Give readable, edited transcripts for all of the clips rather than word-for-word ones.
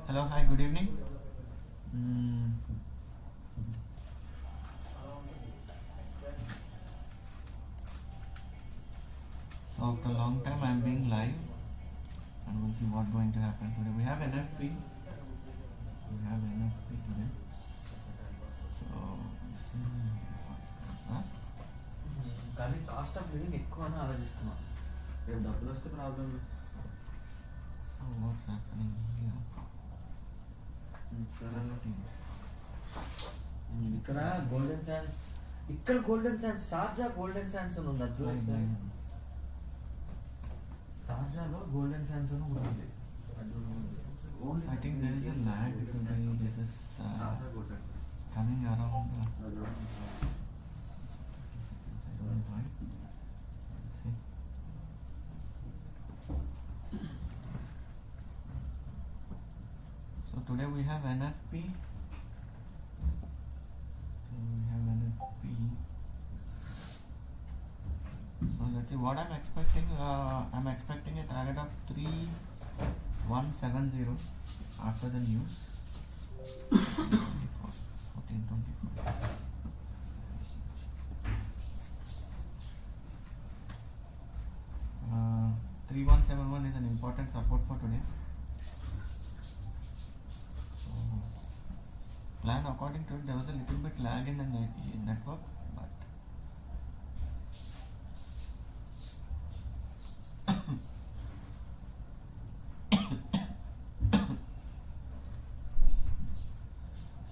Hello, hi, good evening. Mm, so after a long time I'm being live and we'll see what's going to happen today. We have NFP. We have NFP today. So huh? కానీ cost of living ఎక్కువ అని ఆలోచిస్తున్నా. రేపు డబ్బులు వస్తే problem. So what's happening here? ఇక్కడ golden sands, ఇక్కడ golden sands, Sharjah golden sands అని ఉంది. అది చూడండి, షార్జాలో గోల్డెన్ శాండ్స్ అని ఉంటుంది. I think there is a lag today. This is coming around. I don't know why. See. So today we have NFP. So let's see what I'm expecting. I'm expecting a target of 3170 after the news. 1424. 3171 is an important support for today. So plan according to it, there was a little bit lag in the network, but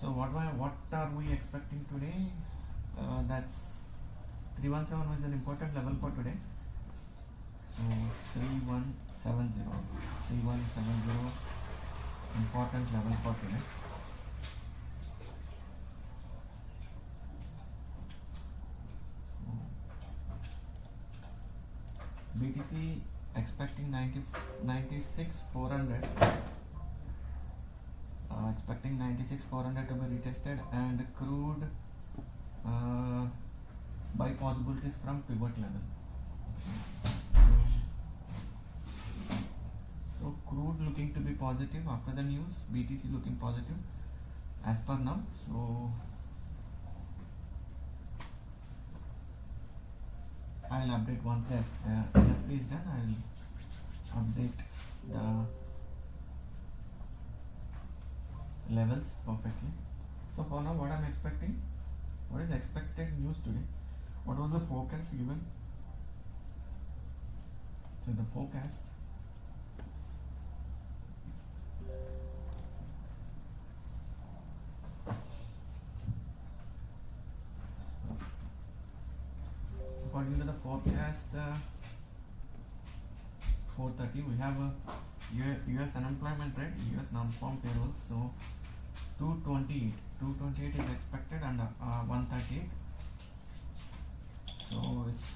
so what are we expecting today? That's 317 is an important level for today. So 3170 important level for today. BTC expecting 96,400. Expecting 96,400 to be retested, and crude buy possibilities from pivot level. So crude looking to be positive after the news. BTC looking positive as per now. So I'll update once the NFP is done. I'll update the levels perfectly. So for now, what I'm expecting, what is expected news today? What was the forecast given? So the forecast, according to the forecast, 430 we have a US unemployment rate, US non-farm payroll. So 228 is expected, and 138. So it's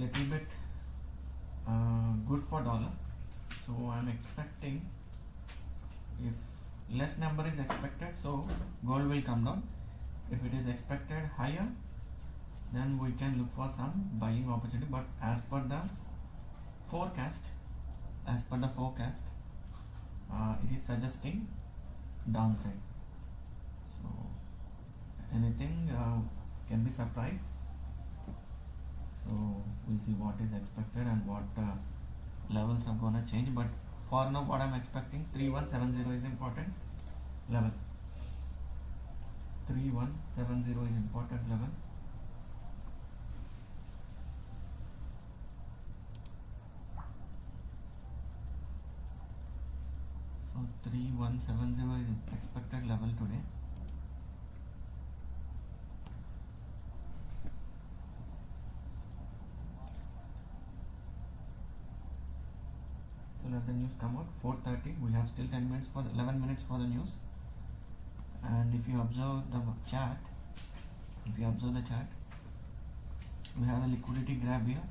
little bit good for dollar. So I'm expecting, if less number is expected, so gold will come down. If it is expected higher, then we can look for some buying opportunity. But as per the forecast, it is suggesting downside. So anything can be surprised. So we'll see what is expected and what levels are gonna change. But for now, what I'm expecting, 3170 is important level. 3170 is important level. So 3170 is expected level today. So let the news come out. 4:30. We have still 11 minutes for the news. And if you observe the chart, we have a liquidity grab here.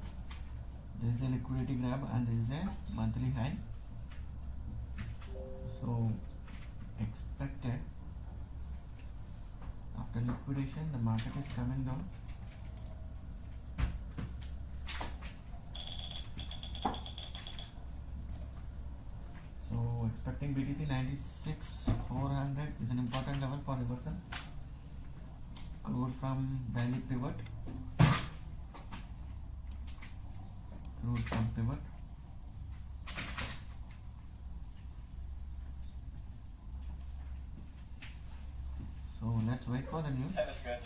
This is a liquidity grab, and this is a monthly high. So expected after liquidation, the market is coming down. So expecting BTC 96,400 is an important level for reversal. Crude from daily pivot. Crude from pivot. So let's wait for the news. Okay, let's go to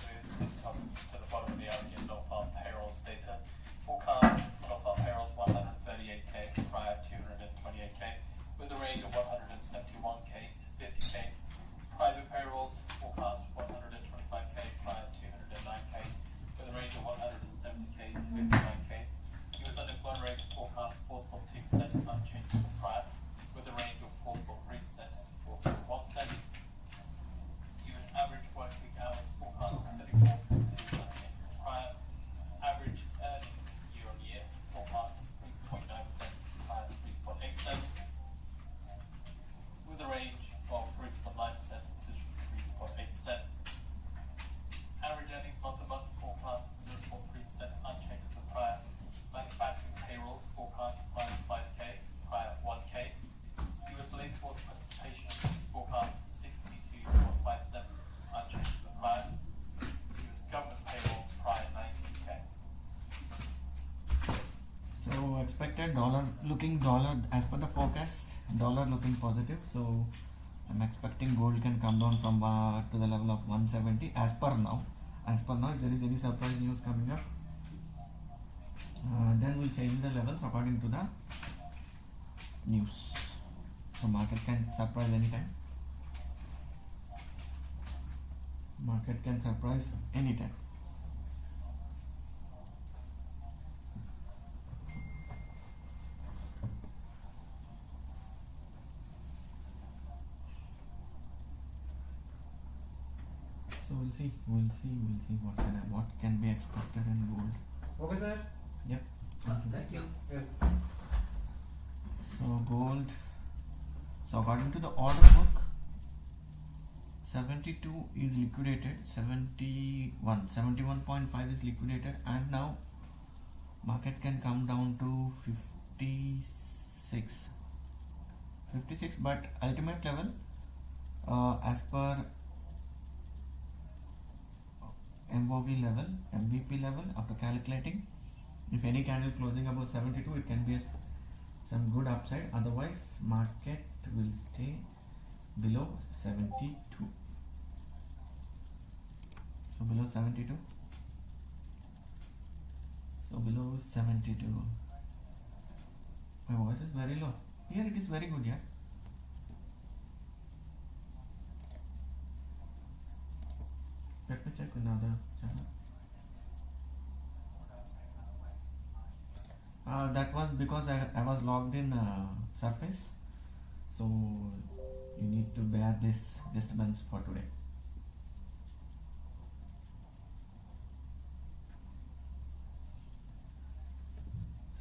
the bottom of the hour and non-farm payrolls data. Forecast non-farm payrolls 138k prior 228k, with a range of 171k to 50k. Private payrolls forecast 125k prior 209k, with a range of 170k to 59k. US unemployment rate forecast 4.2% unchanged from prior, with a range of 4.3% to 4.1%. US average work week hours forecast 34.2 prior. Average earnings year on year forecast 3.9% prior to 3.8%, with a range of 3.9% to 3.8%. Average earnings month to month forecast 0.3% unchanged from prior. Manufacturing payrolls forecast minus 5k prior 1k. US labor force participation forecast 62.5% unchanged from prior. US government payrolls prior 19k. So expected dollar as per the forecast, dollar looking positive. So I'm expecting gold can come down from to the level of 170 as per now. If there is any surprise news coming up, then we'll change the levels according to the news. So market can surprise anytime. Market can surprise anytime. So we'll see what can be expected in gold. Okay, sir. Yep. Thank you. So gold. So according to the order book, 72 is liquidated, 71.5 is liquidated, and now market can come down to 56, but ultimate level as per MVP level, after calculating, if any candle closing above 72, it can be some good upside. Otherwise, market will stay below 72. So below 72. My voice is very low. Here it is very good, yeah. Let me check another channel. That was because I was logged in Surface, so you need to bear this disturbance for today.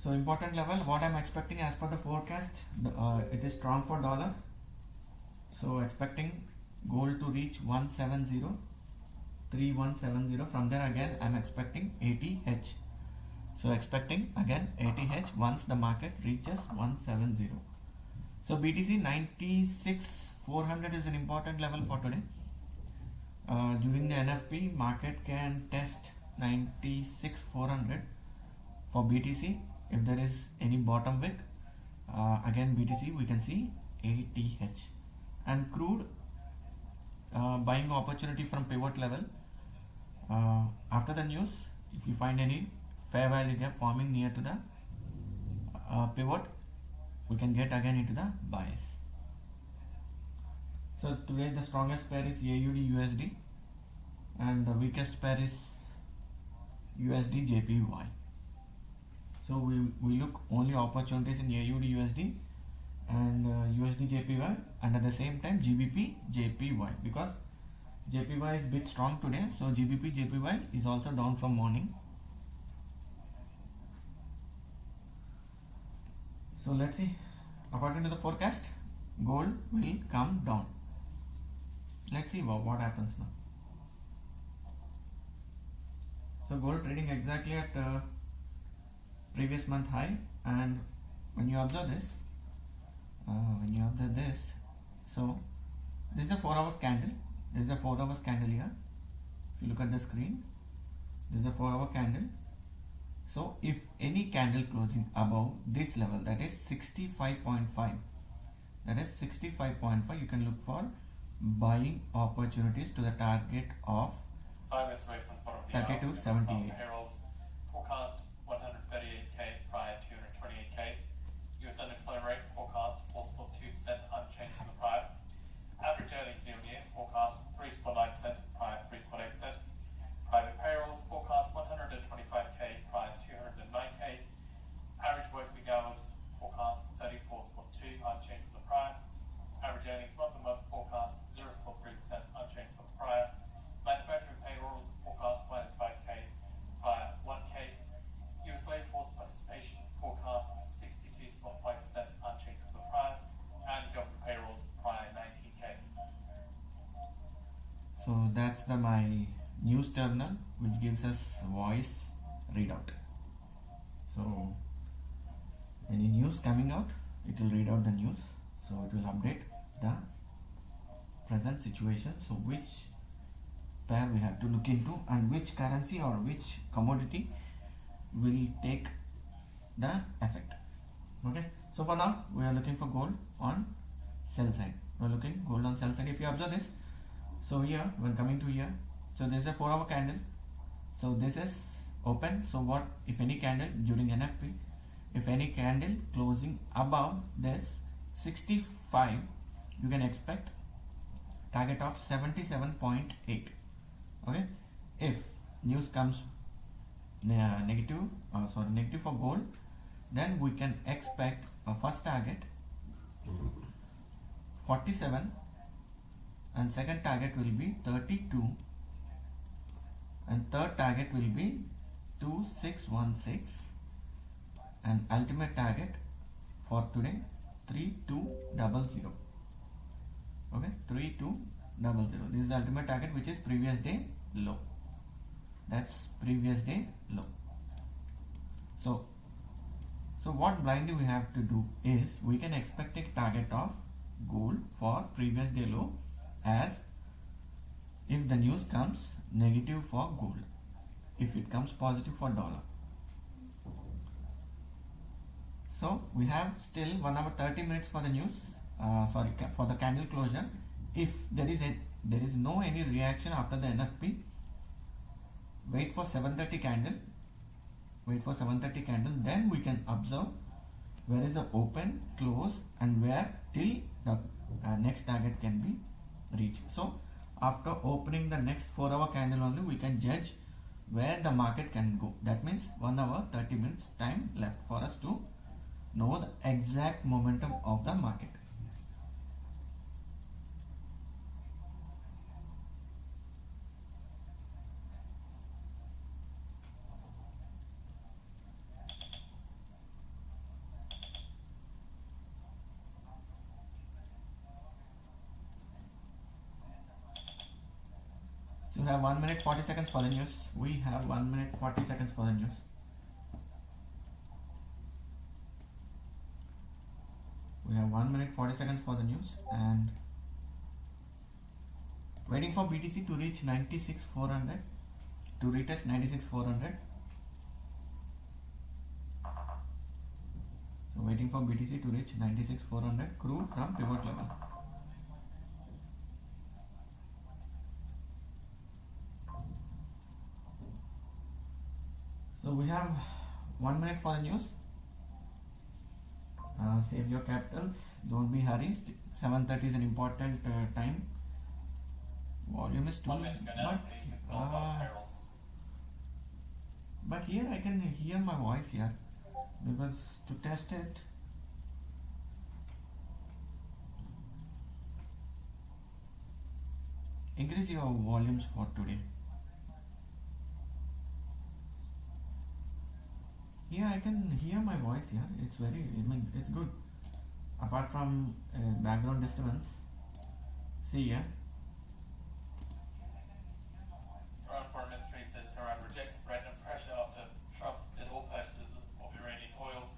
So important level, what I'm expecting as per the forecast, it is strong for dollar. So expecting gold to reach 3170. From there again I'm expecting 80H. So expecting again 80H once the market reaches 170. So BTC 96,400 is an important level for today. During the NFP, market can test 96,400 for BTC. If there is any bottom wick, again BTC we can see 80H. And crude, buying opportunity from pivot level. After the news, if you find any fair value gap forming near to the pivot, we can get again into the buys. So today the strongest pair is AUD USD and the weakest pair is USD JPY. So we look only opportunities in AUD USD and USD JPY, and at the same time GBP JPY, because JPY is bit strong today, so GBP JPY is also down from morning. So let's see, according to the forecast, gold will come down. Let's see what happens now. So gold trading exactly at previous month high, and when you observe this, when you have this, so this is a 4 hours candle. This is a 4 hours candle here. If you look at the screen, this is a 4 hour candle. So if any candle closing above this level, that is 65.5, you can look for buying opportunities to the target of 5 minutes away from the bottom of the hour. 32.78. Payrolls forecast 138k prior 228k. US unemployment rate forecast 4.2% unchanged from the prior. Average earnings year on year forecast 3.9% prior 3.8%. Private payrolls forecast 125k prior 209k. Average working hours forecast 34.2 unchanged from the prior. Average earnings month on month forecast 0.3% unchanged from the prior. Manufacturing payrolls forecast minus 5k prior 1k. US labor force participation forecast 62.5% unchanged from the prior. And government payrolls prior 19k. So that's my news terminal, which gives us voice readout. So any news coming out, it will read out the news. So it will update the present situation. So which pair we have to look into, and which currency or which commodity will take the effect. Okay. So for now, we are looking for gold on sell side. We are looking gold on sell side. If you observe this, so here when coming to here, so there is a 4 hour candle. So this is open. So what if any candle during NFP, if any candle closing above this 65, you can expect target of 77.8. Okay. If news comes negative for gold, then we can expect a first target 47, and second target will be 32, and third target will be 2616, and ultimate target for today 3200. Okay, 3200. This is the ultimate target, which is previous day low. That's previous day low. So what blindly we have to do is we can expect a target of gold for previous day low, as if the news comes negative for gold, if it comes positive for dollar. So we have still 1 hour 30 minutes for the news, for the candle closure. If there is no any reaction after the NFP, wait for 7:30 candle. Then we can observe where is the open, close, and where till the next target can be reached. So after opening the next 4 hour candle only, we can judge where the market can go. That means 1 hour 30 minutes time left for us to know the exact momentum of the market. So we have 1 minute 40 seconds for the news. We have 1 minute 40 seconds for the news. We have 1 minute 40 seconds for the news, and waiting for BTC to reach 96,400, to retest 96,400. So waiting for BTC to reach 96,400 crude from pivot level. So we have 1 minute for the news. Save your capitals, don't be hurried. 7:30 is an important time. Volume is too, 1 minute to go now. Payrolls. but here I can hear my voice here, because to test it, increase your volumes for today. Yeah, I can hear my voice here. It's good. Apart from background disturbance. See here. Iran Foreign Ministry says Iran rejects threat and pressure after Trump said all purchases of Iranian oil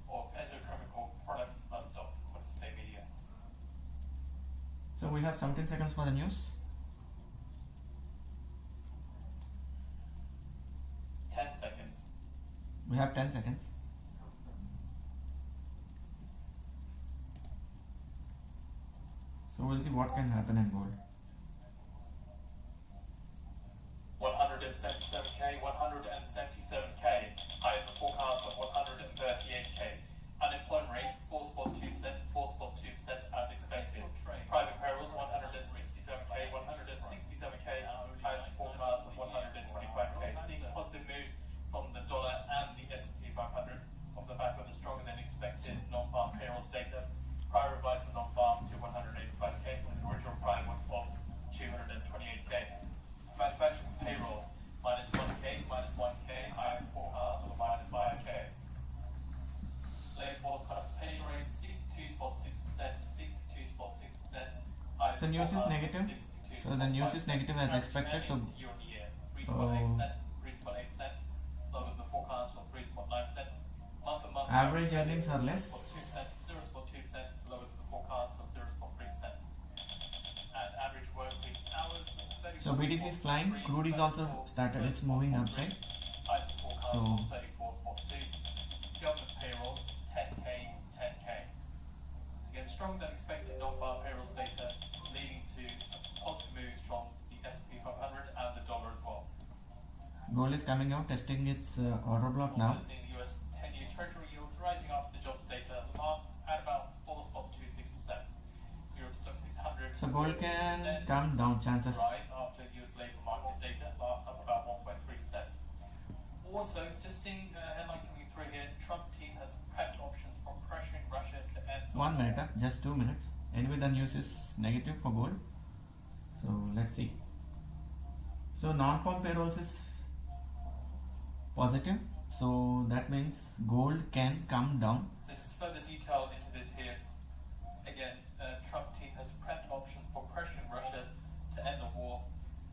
or petrochemical products must stop, according to state media. we have 17 seconds for the news. 10 seconds. We have 10 seconds. So we'll see what can happen in gold. 177k, 177k. High in the forecast of 138k. Unemployment rate 4.2%, 4.2% as expected. Private payrolls 167k, 167k. High in the forecast of 125k. Seeing positive moves from the dollar and the S&P 500 off the back of the stronger than expected non-farm payrolls data. Prior revised for non-farm to 185k from the original prior one of 228k. Manufacturing payrolls minus 1k, higher forecast of minus 5k. Labor force participation rate 62.6%, 62.6%. So news is negative. So the news is negative as expected. So year on year, 3.8%, 3.8%, lower than the forecast of 3.9%. Month on month, average earnings are less. 0.2%, lower than the forecast of 0.3%. And average work week hours. So BTC is flying. Crude is also started. It's moving upside. So 34.2. Government payrolls 10k, 10k. Again, stronger than expected non-farm payrolls data, leading to positive moves from the S&P 500 and the dollar as well. gold is coming out, testing its order block now. Also seeing the US 10-year Treasury yields rising after the jobs data last at about 4.26%. Europe stock 600. So gold can come down, chances. Rise after US labor market data last up about 1.3%. Also, just seeing headline coming through here, Trump team has prepped options for pressuring Russia to end. 1 minute, just 2 minutes. Anyway, the news is negative for gold. So let's see. So non-farm payrolls is positive. So that means gold can come down. So just further detail into this here. Again, Trump team has prepped options for pressuring Russia to end the war.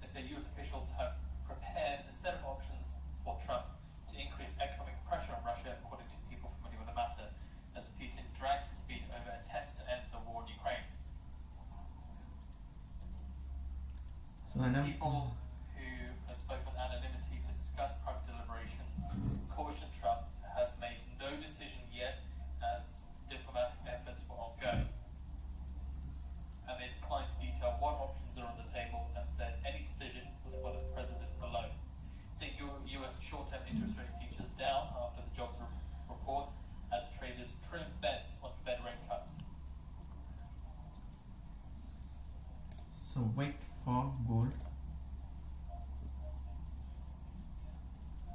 They say US officials have prepared a set of options for Trump to increase economic pressure on Russia, according to people familiar with the matter, as Putin drags his feet over attempts to end the war in Ukraine. So People who have spoken anonymity to discuss private deliberations caution Trump has made no decision yet as diplomatic efforts were ongoing. And they declined to detail what options are on the table and said any decision was for the president alone. Seeing US short-term interest rate futures down after the jobs report as traders trim bets on Fed rate cuts. So wait for gold.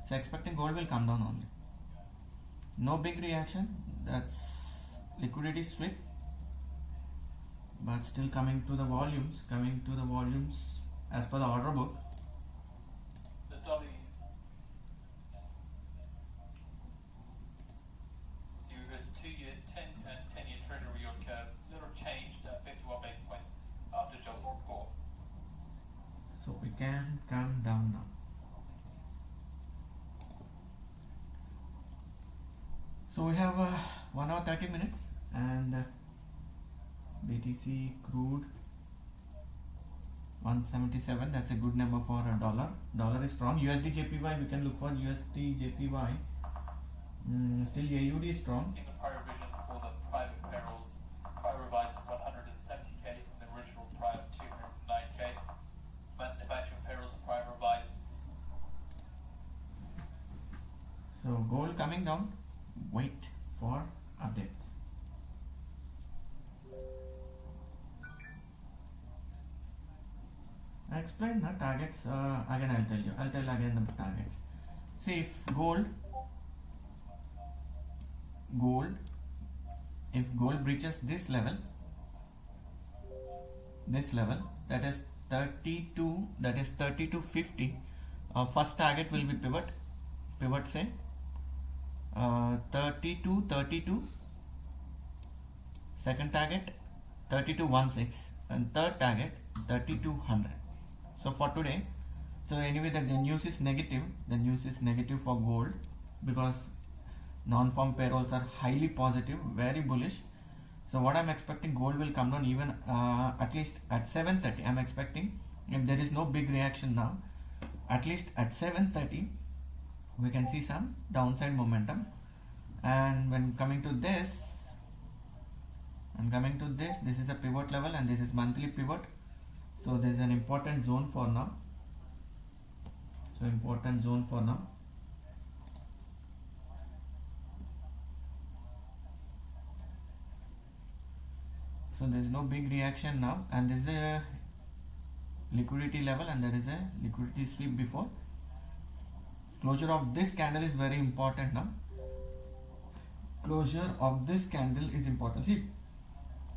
So expecting gold will come down only. No big reaction. That's liquidity sweep. But still coming to the volumes. As per the order book. The dollar. So US 2-year, 10 and 10-year Treasury yield curve little changed at 51 basis points after jobs report. So we can come down now. So we have 1 hour 30 minutes and BTC crude 177. That's a good number for a dollar. Dollar is strong. USD JPY, we can look for USD JPY. Still AUD is strong. Seeing the prior revision for the private payrolls, prior revised to 170k from the original prior of 209k. Manufacturing payrolls prior revised. So gold coming down. Wait for updates. I explained the targets. Again, I'll tell you. I'll tell again the targets. See, if gold, if gold breaches this level, that is 32, that is 32.50. First target will be pivot say 32.32. Second target 32.16 and third target 3200. So for today, so anyway the news is negative. The news is negative for gold because non-farm payrolls are highly positive, very bullish. So what I'm expecting, gold will come down even at least at 7:30. I'm expecting, if there is no big reaction now, at least at 7:30 we can see some downside momentum. And when coming to this, this is a pivot level and this is monthly pivot. So this is an important zone for now. So important zone for now. So there is no big reaction now, and there is a liquidity level and there is a liquidity sweep before. Closure of this candle is very important now. Closure of this candle is important. See,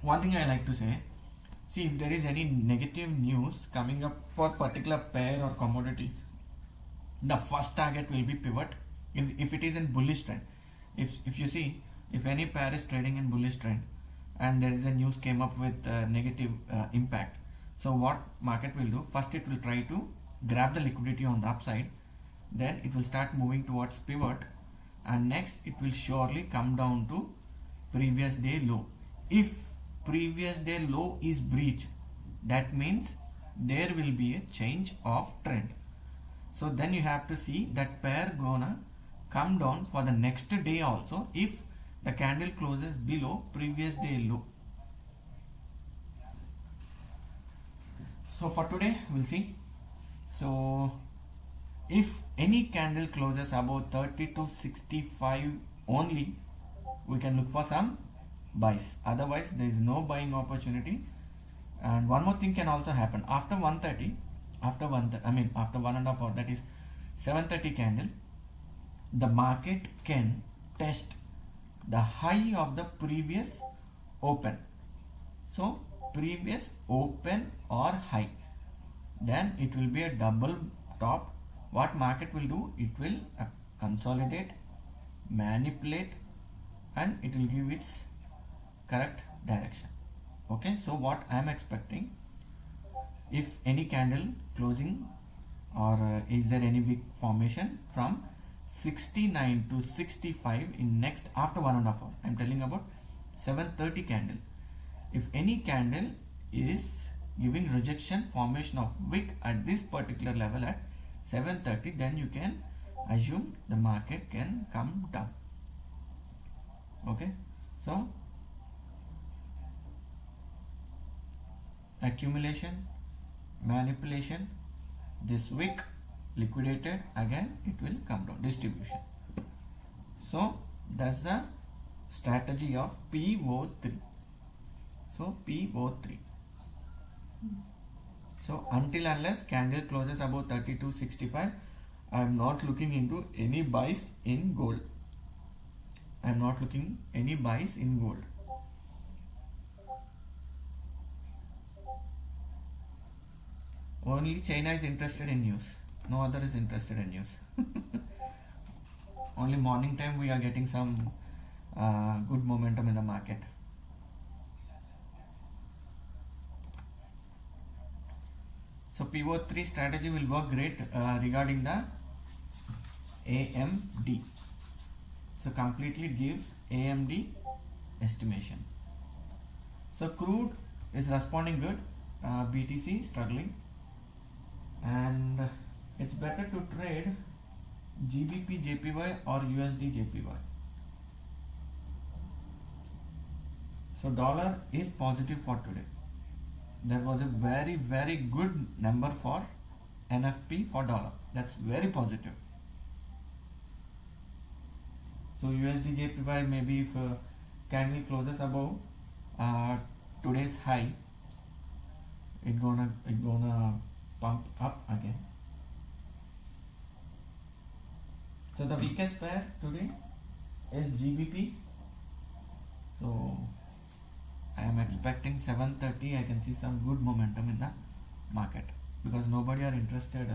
one thing I like to say, see, if there is any negative news coming up for particular pair or commodity, the first target will be pivot. If it is in bullish trend, if you see, if any pair is trading in bullish trend and there is a news came up with negative impact, so what market will do, first it will try to grab the liquidity on the upside, then it will start moving towards pivot, and next it will surely come down to previous day low. If previous day low is breached, that means there will be a change of trend. So then you have to see that pair gonna come down for the next day also if the candle closes below previous day low. So for today we'll see. So if any candle closes above 32.65 only, we can look for some buys. Otherwise there is no buying opportunity. And one more thing can also happen after 1:30, after 1.5 hour, that is 7:30 candle, the market can test the high of the previous open. So previous open or high, then it will be a double top. What market will do, it will consolidate, manipulate, and it will give its correct direction. Okay, so what I am expecting, if any candle closing or is there any wick formation from 69 to 65 in next after 1.5 hour, I am telling about 7:30 candle. If any candle is giving rejection formation of wick at this particular level at 7:30, then you can assume the market can come down. Okay, so accumulation, manipulation, this wick liquidated, again it will come down, distribution. So that's the strategy of PO3. So PO3. So until unless candle closes above 32.65, I am not looking into any buys in gold. I am not looking any buys in gold. Only China is interested in news. No other is interested in news. Only morning time we are getting some good momentum in the market. So PO3 strategy will work great regarding the AMD. So completely gives AMD estimation. So crude is responding good, BTC struggling, and it's better to trade GBP JPY or USD JPY. So dollar is positive for today. There was a very good number for NFP for dollar. That's very positive. So USD JPY, maybe if candle closes above today's high, it gonna pump up again. So the weakest pair today is GBP. So I am expecting 7:30. I can see some good momentum in the market because nobody are interested.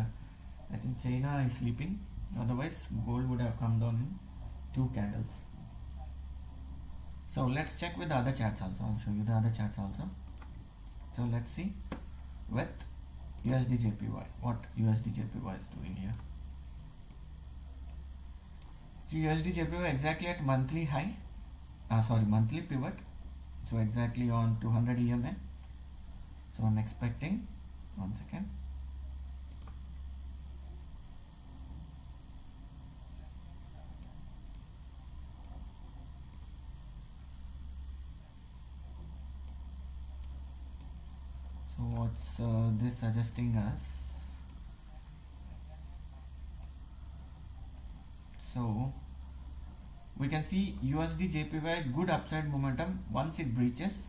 I think China is sleeping. Otherwise, gold would have come down in 2 candles. So let's check with the other charts also. I'll show you the other charts also. So let's see with USD JPY, what USD JPY is doing here. So USD JPY exactly at monthly high, monthly pivot. So exactly on 200 EMA. So I'm expecting, one second. So what's this suggesting us? So we can see USD JPY good upside momentum once it breaches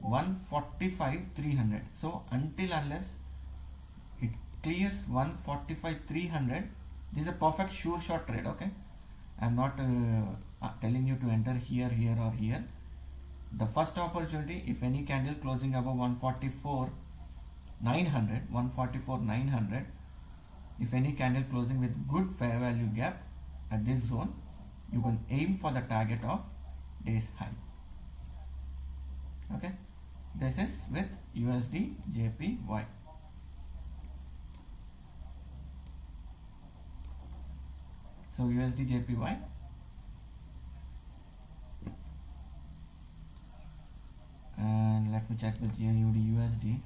145,300. So until unless it clears 145,300, this is a perfect sure shot trade. Okay, I'm not telling you to enter here, here or here. The first opportunity, if any candle closing above 144,900, if any candle closing with good fair value gap at this zone, you can aim for the target of day's high. Okay, this is with USD JPY. So USD JPY, and let me check with AUD USD.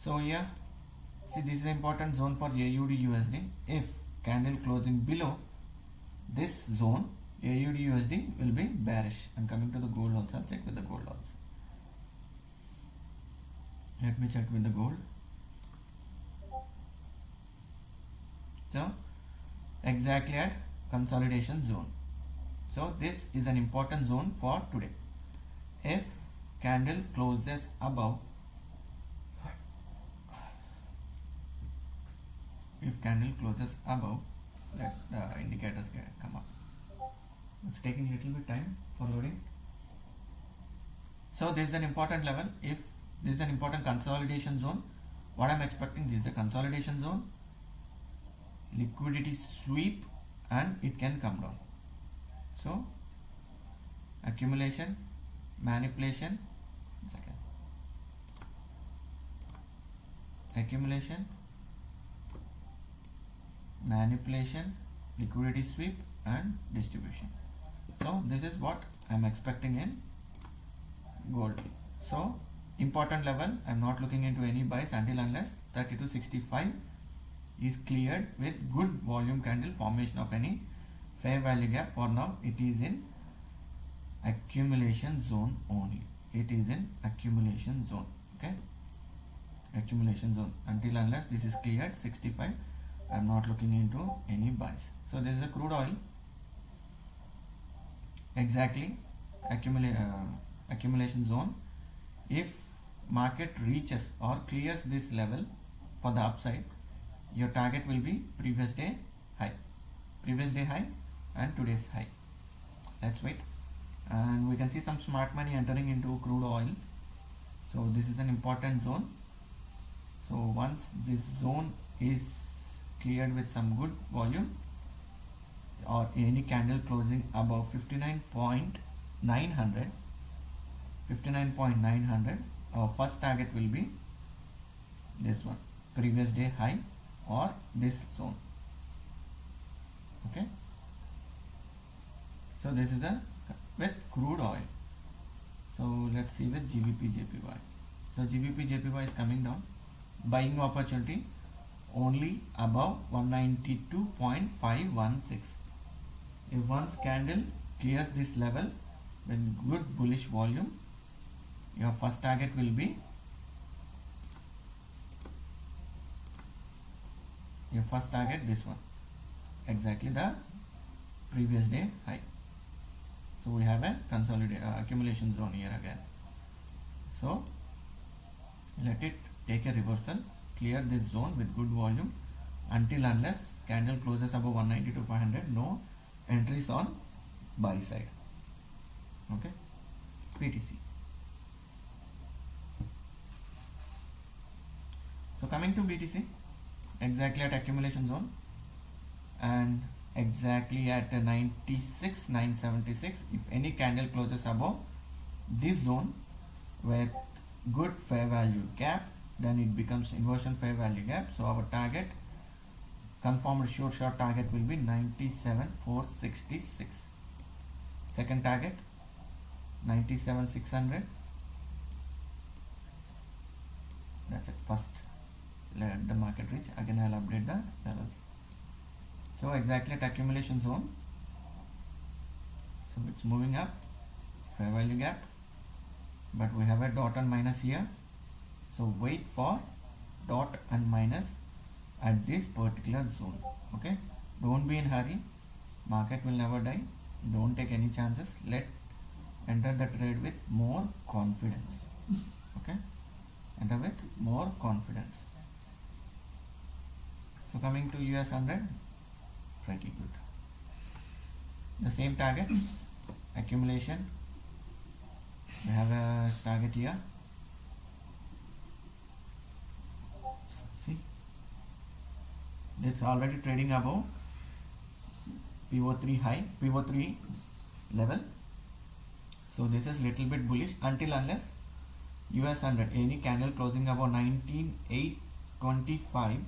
So yeah, see, this is an important zone for AUD USD. If candle closing below this zone, AUD USD will be bearish. I'm coming to the gold also. I'll check with the gold also. Let me check with the gold. So exactly at consolidation zone. So this is an important zone for today. If candle closes above, let the indicators come up. It's taking a little bit time for loading. So this is an important level. If this is an important consolidation zone, what I'm expecting, this is a consolidation zone, liquidity sweep, and it can come down. So accumulation, manipulation, accumulation, manipulation, liquidity sweep, and distribution. So this is what I'm expecting in gold. So important level, I'm not looking into any buys until unless 3265 is cleared with good volume candle formation of any fair value gap. For now it is in accumulation zone only. It is in accumulation zone. Okay, accumulation zone. Until unless this is cleared 65, I'm not looking into any buys. So this is a crude oil, exactly accumulation zone. If market reaches or clears this level for the upside, your target will be previous day high and today's high. Let's wait. And we can see some smart money entering into crude oil. So this is an important zone. So once this zone is cleared with some good volume, or any candle closing above 59.900, our first target will be this one, previous day high, or this zone. Okay, so this is the with crude oil. So let's see with GBP JPY. So GBP JPY is coming down, buying opportunity only above 192.516. If once candle clears this level with good bullish volume, your first target will be this one, exactly the previous day high. So we have a accumulation zone here again. So let it take a reversal, clear this zone with good volume. Until unless candle closes above 192.500, no entries on buy side. Okay, PTC. So coming to BTC, exactly at accumulation zone and exactly at 96,976. If any candle closes above this zone with good fair value gap, then it becomes inversion fair value gap. So our target, confirmed sure shot target will be 97,466. Second target 97,600. That's it. First let the market reach. Again I'll update the levels. So exactly at accumulation zone. So it's moving up, fair value gap, but we have a dot and minus here. So wait for dot and minus at this particular zone. Okay, don't be in hurry. Market will never die. Don't take any chances. Enter the trade with more confidence. Okay, enter with more confidence. So coming to US 100, pretty good. The same targets, accumulation. We have a target here. See, it's already trading above PO3 high, PO3 level. So this is little bit bullish until unless US 100 any candle closing above 19,825,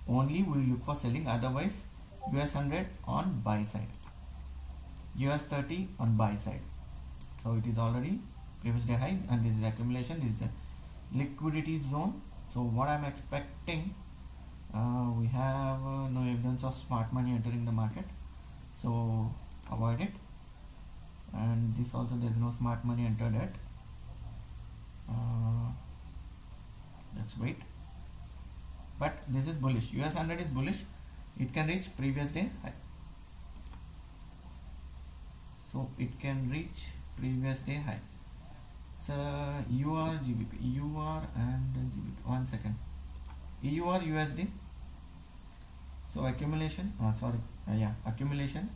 only we look for selling. Otherwise US 100 on buy side, US 30 on buy side. So it is already previous day high, and this is accumulation. This is a liquidity zone. So what I'm expecting, we have no evidence of smart money entering the market, so avoid it. And this also, there is no smart money entered yet. Let's wait. But this is bullish. US 100 is bullish. It can reach previous day high. So it can reach previous day high. So EUR GBP, EUR and GBP. 1 second. EUR USD. So accumulation. Accumulation.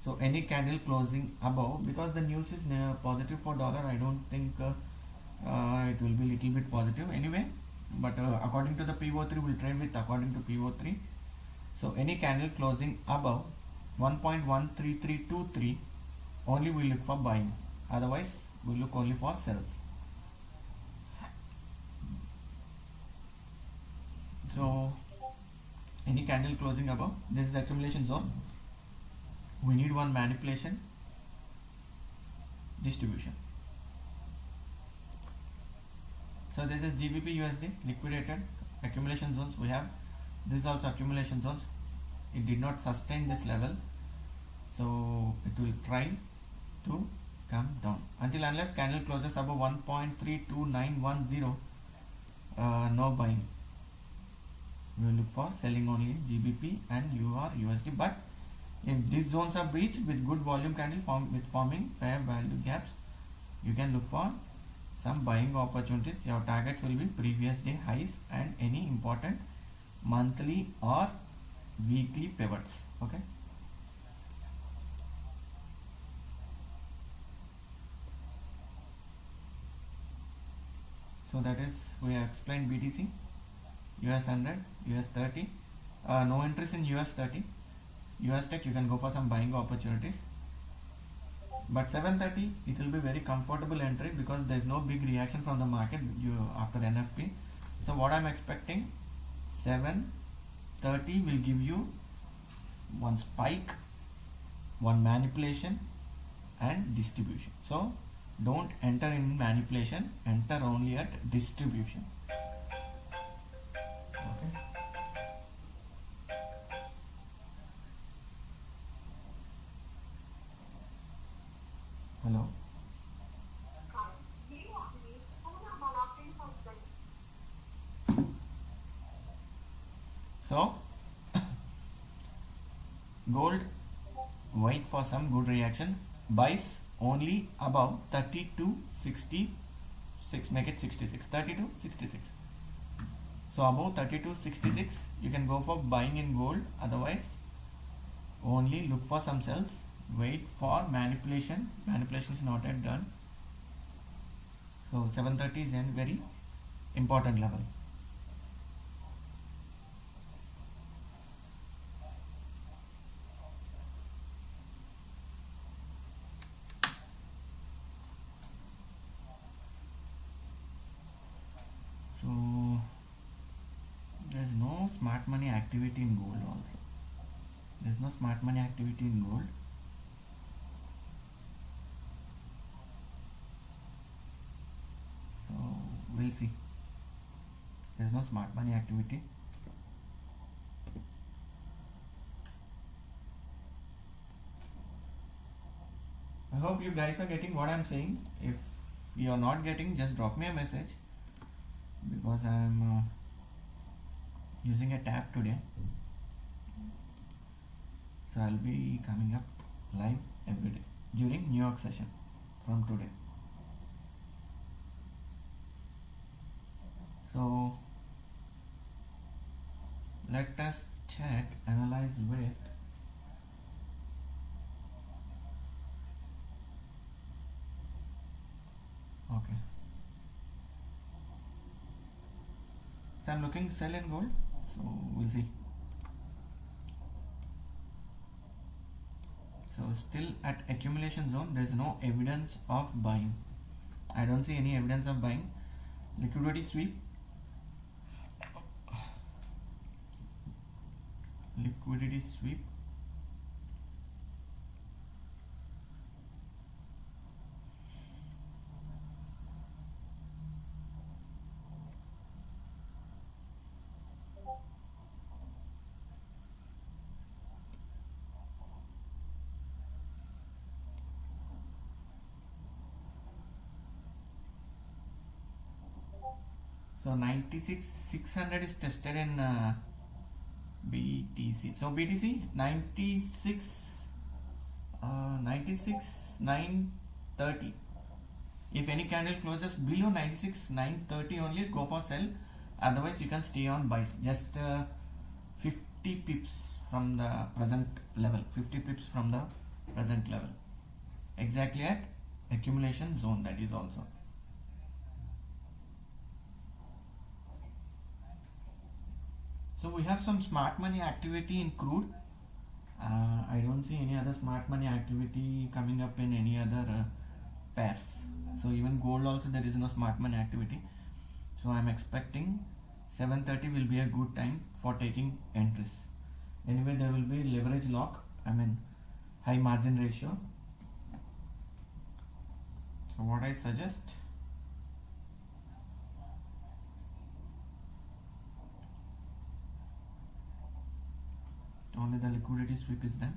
So any candle closing above, because the news is positive for dollar, I don't think it will be little bit positive anyway. But according to the PO3, we'll trade with according to PO3. So any candle closing above 1.13323, only we look for buying. Otherwise, we look only for sells. So any candle closing above, this is accumulation zone. We need one manipulation, distribution. So this is GBP USD liquidated, accumulation zones. We have this also accumulation zones. It did not sustain this level, so it will try to come down until unless candle closes above 1.32910. No buying. We will look for selling only GBP and UR USD. But if these zones are breached with good volume candle forming fair value gaps, you can look for some buying opportunities. Your targets will be previous day highs and any important monthly or weekly pivots. Okay. So that is, we have explained BTC, US 100, US 30. No interest in US 30. US Tech, you can go for some buying opportunities. But 730, it will be very comfortable entry because there is no big reaction from the market after NFP. So what I am expecting, 730 will give you one spike, one manipulation and distribution. So don't enter in manipulation, enter only at distribution. Okay. Hello. So gold, wait for some good reaction. Buys only above 32.66, make it 66, 32.66. So above 32.66 you can go for buying in gold. Otherwise only look for some sells. Wait for manipulation. Manipulation is not yet done. So 730 is a very important level. So smart money activity in gold also. There's no smart money activity in gold. So we'll see. There's no smart money activity. I hope you guys are getting what I'm saying. If you are not getting, just drop me a message, because I'm using a tab today. So I'll be coming up live every day during New York session from today. So let us check, analyze with okay. So I'm looking sell in gold, so we'll see. So still at accumulation zone, there is no evidence of buying. I don't see any evidence of buying. Liquidity sweep. Liquidity sweep. So 96,600 is tested in BTC. So BTC 96,930. If any candle closes below 96,930 only, go for sell. Otherwise you can stay on buys. Just 50 pips from the present level. 50 pips from the present level. Exactly at accumulation zone, that is also. So we have some smart money activity in crude. I don't see any other smart money activity coming up in any other pairs. So even gold also there is no smart money activity. So I'm expecting 7:30 will be a good time for taking entries. Anyway, there will be leverage lock, high margin ratio. So what I suggest, only the liquidity sweep is done.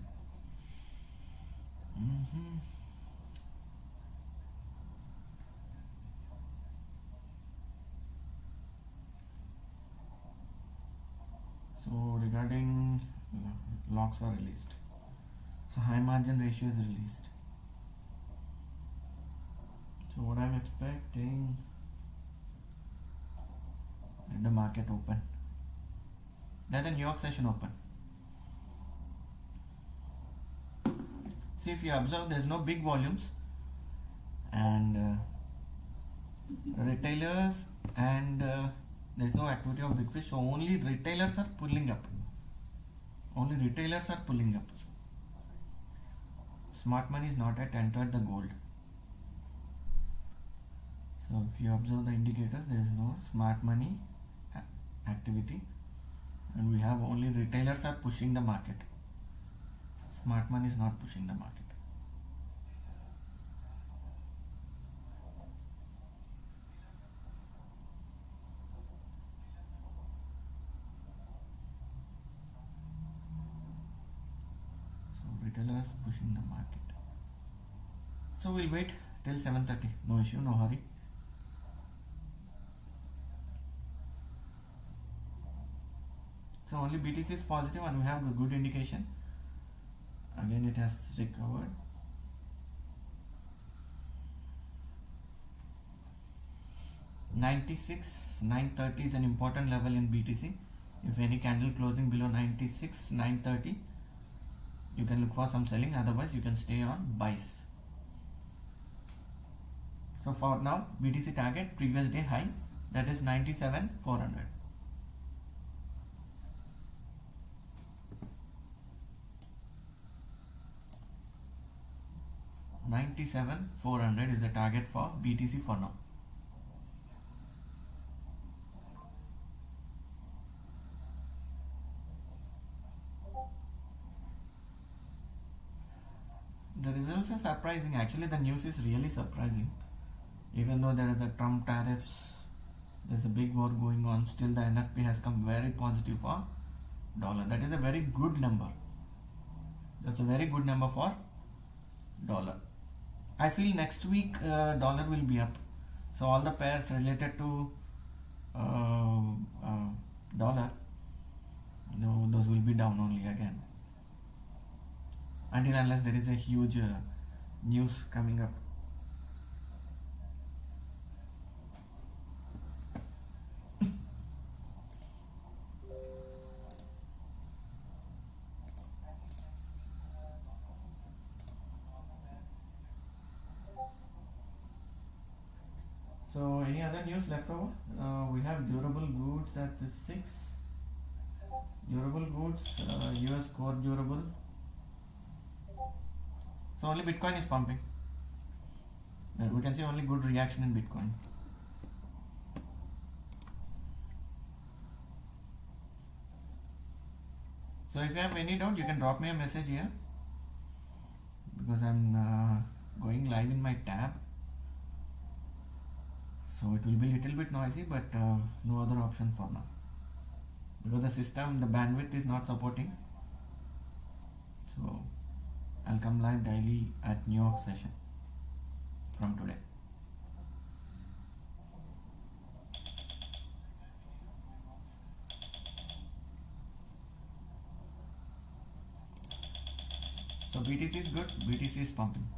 So regarding locks are released. So high margin ratio is released. So what I'm expecting, let the market open. Let the New York session open. See, if you observe, there is no big volumes, and retailers, and there is no activity of big fish. So only retailers are pulling up. Only retailers are pulling up. Smart money is not yet entered the gold. So if you observe the indicators, there is no smart money activity, and we have only retailers are pushing the market. Smart money is not pushing the market. So retailers pushing the market. So we'll wait till 7:30. No issue, no hurry. So only BTC is positive, and we have a good indication. Again, it has recovered. $96,930 is an important level in BTC. If any candle closing below $96,930, you can look for some selling. Otherwise, you can stay on buys. So for now, BTC target previous day high, that is 97,400. 97,400 is the target for BTC for now. results are surprising. Actually, the news is really surprising. Even though there is a Trump tariffs, there's a big war going on, still the NFP has come very positive for dollar. That is a very good number. That's a very good number for dollar. I feel next week dollar will be up. So all the pairs related to dollar, no, those will be down only again. Until unless there is a huge news coming up. So any other news left over? We have durable goods at the 6. Durable goods, US core durable. So only Bitcoin is pumping. We can see only good reaction in Bitcoin. So if you have any doubt, you can drop me a message here, because I'm going live in my tab. So it will be little bit noisy, but no other option for now, because the system, the bandwidth is not supporting. So I'll come live daily at New York session from today. So BTC is good, BTC is pumping.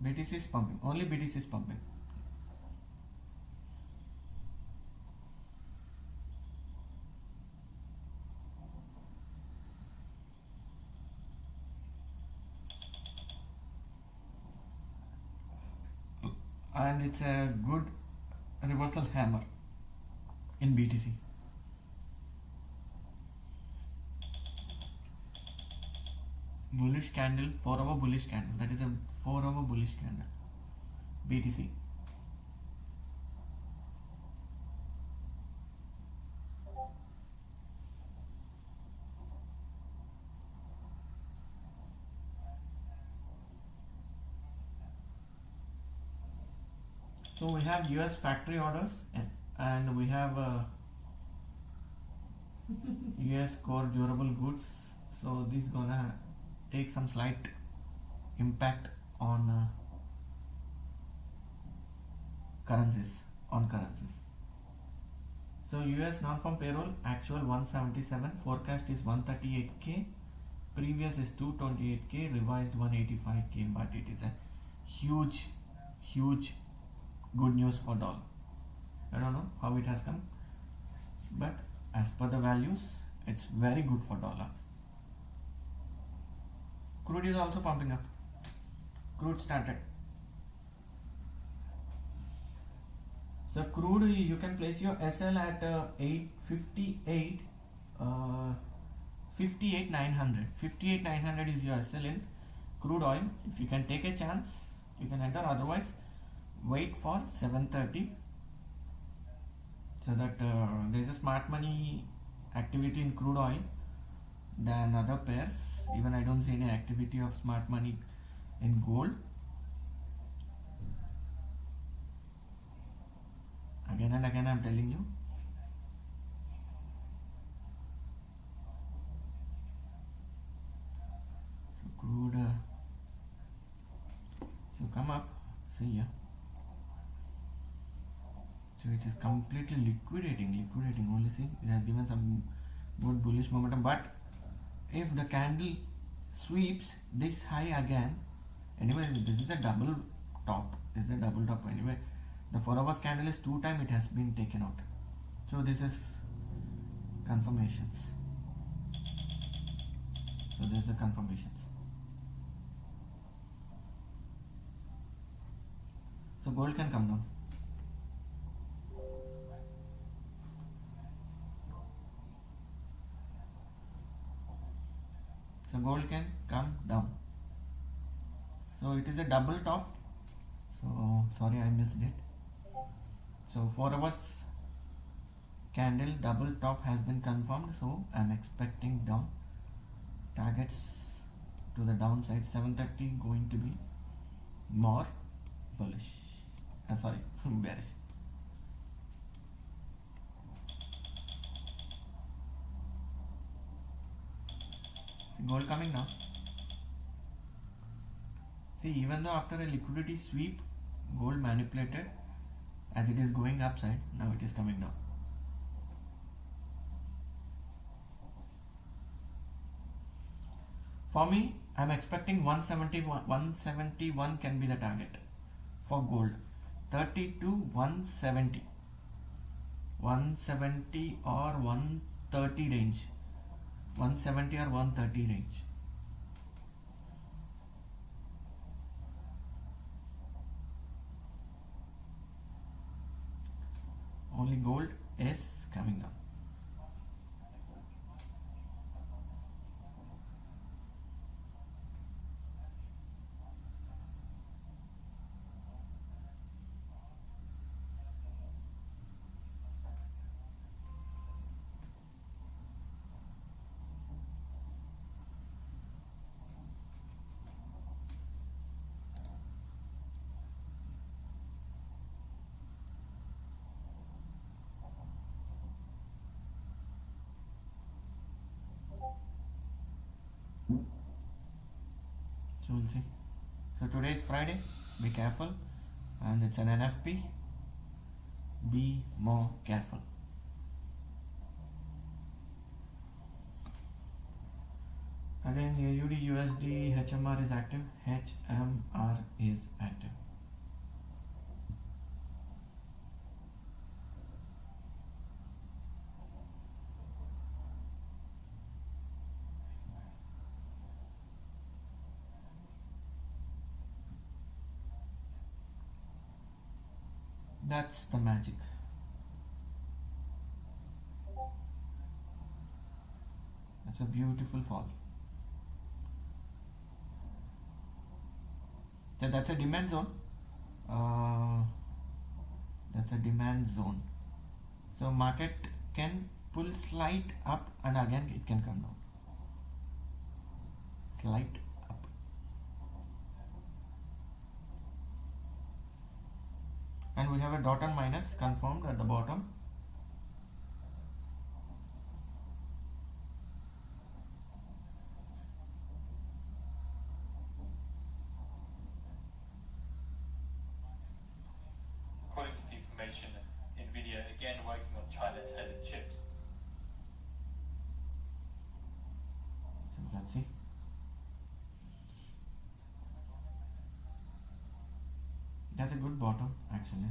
BTC is pumping, only BTC is pumping. And it's a good reversal hammer in BTC. Bullish candle, 4-hour bullish candle. That is a 4-hour bullish candle. BTC. So we have US factory orders and we have US core durable goods. So this is gonna take some slight impact on currencies. So US non-farm payroll actual 177, forecast is 138k, previous is 228k, revised 185k, but it is a huge good news for dollar. I don't know how it has come, but as per the values, it's very good for dollar. Crude is also pumping up. Crude started. So crude, you can place your SL at 858, 58,900. 58,900 is your SL in crude oil. If you can take a chance, you can enter. Otherwise, wait for 730, so that there is a smart money activity in crude oil than other pairs. Even I don't see any activity of smart money in gold. Again and again I'm telling you. So crude, so come up, see ya. So it is completely liquidating only. See, it has given some good bullish momentum, but if the candle sweeps this high again, anyway this is a double top, anyway. The 4 hours candle is 2 times it has been taken out, so this is confirmations. So this is the confirmations. So gold can come down. So gold can come down. So it is a double top. So sorry I missed it. So 4 hours candle double top has been confirmed, so I'm expecting down targets to the downside. 730 going to be more bullish, sorry bearish. See gold coming now. See, even though after a liquidity sweep gold manipulated as it is going upside, now it is coming down. For me, I'm expecting 171 can be the target for gold. 30 to 170. 170 or 130 range. 170 or 130 range. Only gold is coming down. So we'll see. So today is Friday, be careful, and it's an NFP, be more careful. Again, AUD USD HMR is active. HMR is active. That's the magic. That's a beautiful fall. So that's a demand zone. That's a demand zone. So market can pull slight up and again it can come down. Slight up. And we have a dot and minus confirmed at the bottom. According to the information, Nvidia again working on China's headed chips. So let's see. It has a good bottom actually.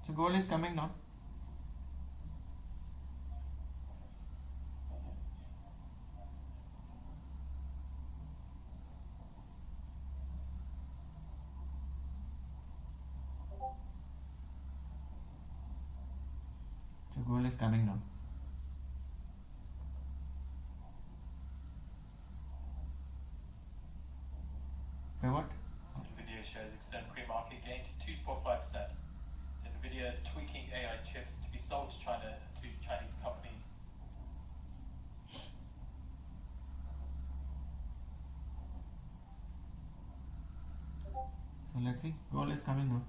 So gold is coming now. So gold is coming now. Pivot. Nvidia shares extend pre-market gain to 2.5%. So Nvidia is tweaking AI chips to be sold to Chinese companies. So let's see. Gold is coming now.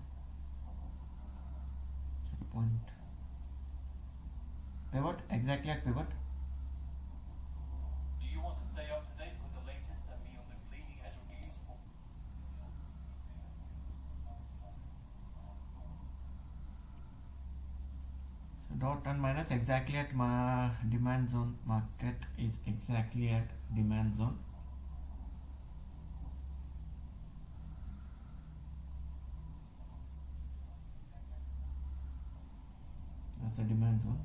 Point. Pivot. Exactly at pivot. Do you want to stay up to date with the latest and be on the bleeding edge of news? So dot and minus exactly at my demand zone. Market is exactly at demand zone. That's a demand zone.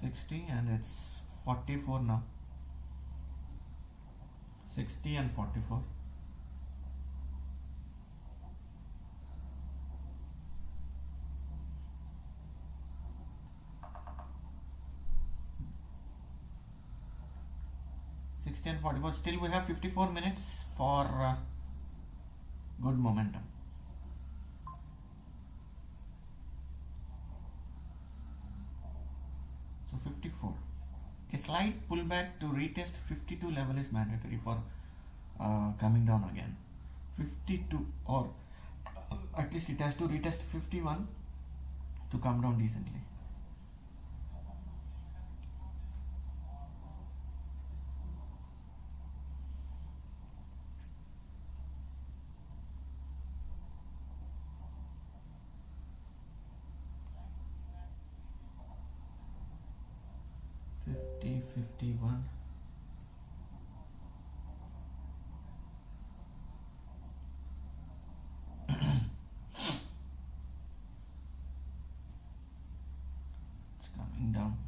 $60 and it's 44 now. 60 and 44. And 44. Still we have 54 minutes for good momentum. So 54. A slight pullback to retest 52 level is mandatory for coming down again. 52, or at least it has to retest 51 to come down decently. Fifty, 51. It's coming down.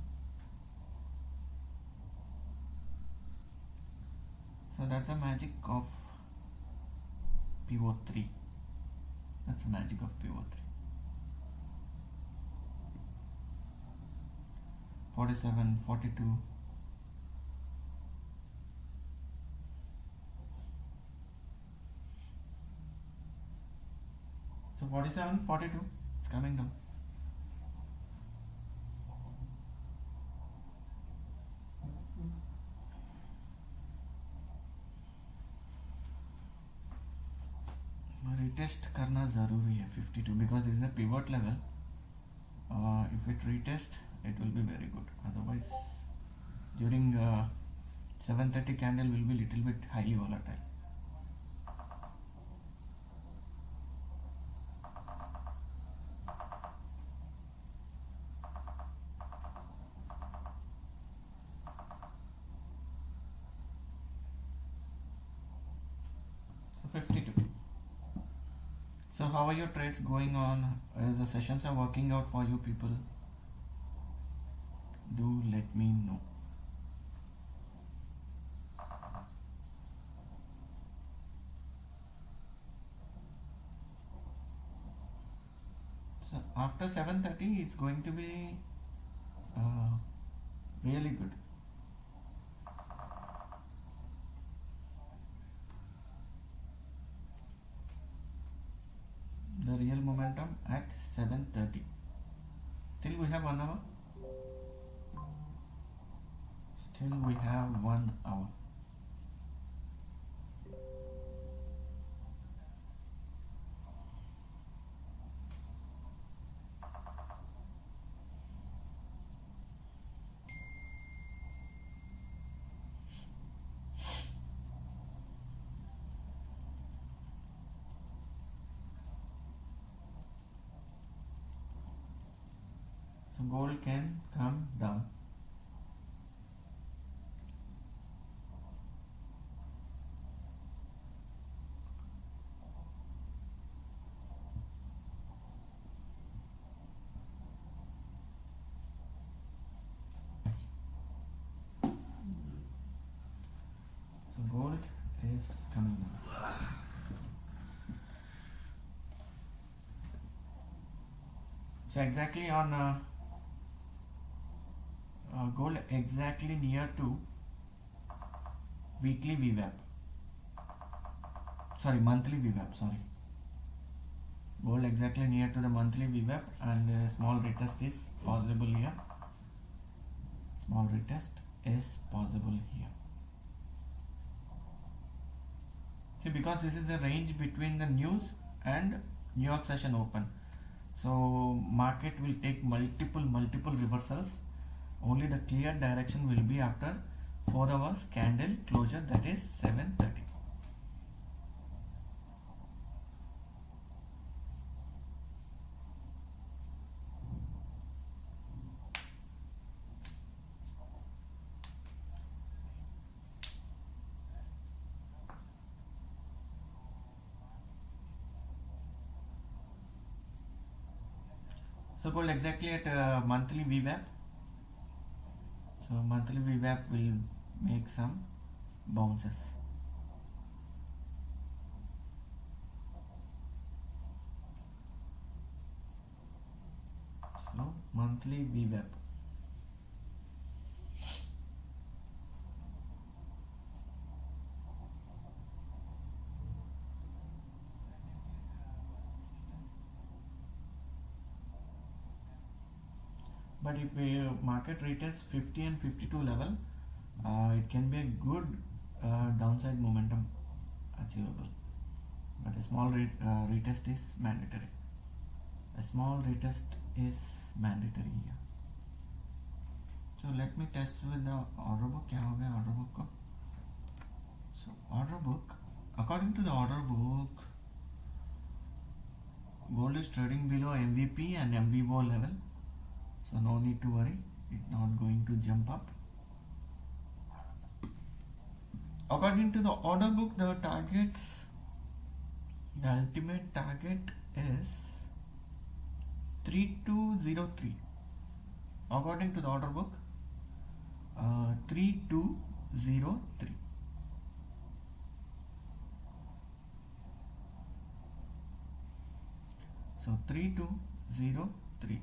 So that's the magic of pivot 3. That's the magic of pivot 3. 47, 42. So 47, 42. It's coming down. Retest करना ज़रूरी है 52 because this is a pivot level. If it retest, it will be very good. Otherwise, during 7:30 candle will be little bit highly volatile. So 52. So how are your trades going on? As the sessions are working out for you people? Do let me know. So after 7:30 it's going to be really good. The real momentum at 7:30. Still we have 1 hour. Still we have 1 hour. So gold can come down. So gold is coming down. So exactly on gold exactly near to weekly VWAP. Sorry, monthly VWAP. Sorry. Gold exactly near to the monthly VWAP, and a small retest is possible here. Small retest is possible here. See, because this is a range between the news and New York session open, so market will take multiple reversals. Only the clear direction will be after 4 hours candle closure, that is 7:30. So gold exactly at monthly VWAP. So monthly VWAP will make some bounces. monthly VWAP. But if we market retest 50 and 52 level, it can be a good downside momentum achievable. But a small retest is mandatory. A small retest is mandatory here. So let me test with the order book. क्या हो गया order book को? So order book, according to the order book, gold is trading below MVP and MVO level. So no need to worry, it's not going to jump up. According to the order book, the ultimate target is 3203. According to the order book, 3203. So 3203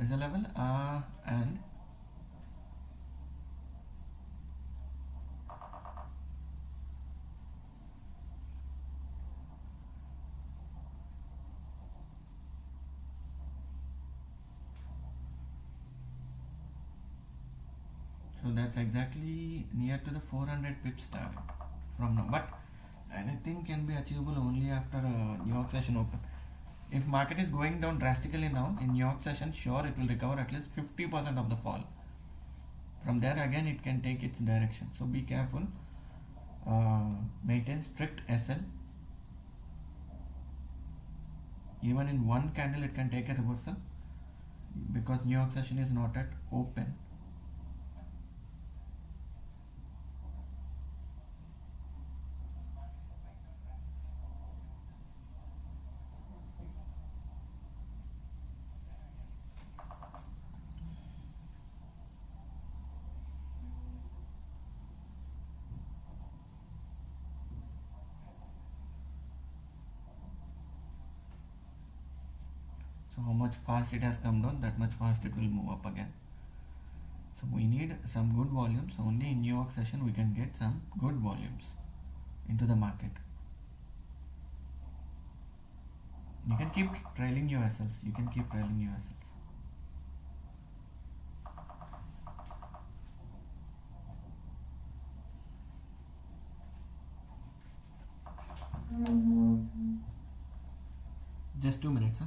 is a level, and so that's exactly near to the 400 pips target from now. But anything can be achievable only after New York session open. If market is going down drastically now in New York session, sure it will recover at least 50% of the fall. From there again it can take its direction. So be careful. Maintain strict SL. Even in one candle it can take a reversal because New York session is not at open. So how much fast it has come down, that much fast it will move up again. So we need some good volumes. Only in New York session we can get some good volumes into the market. You can keep trailing your SLs. You can keep trailing your SLs. Just 2 minutes, huh?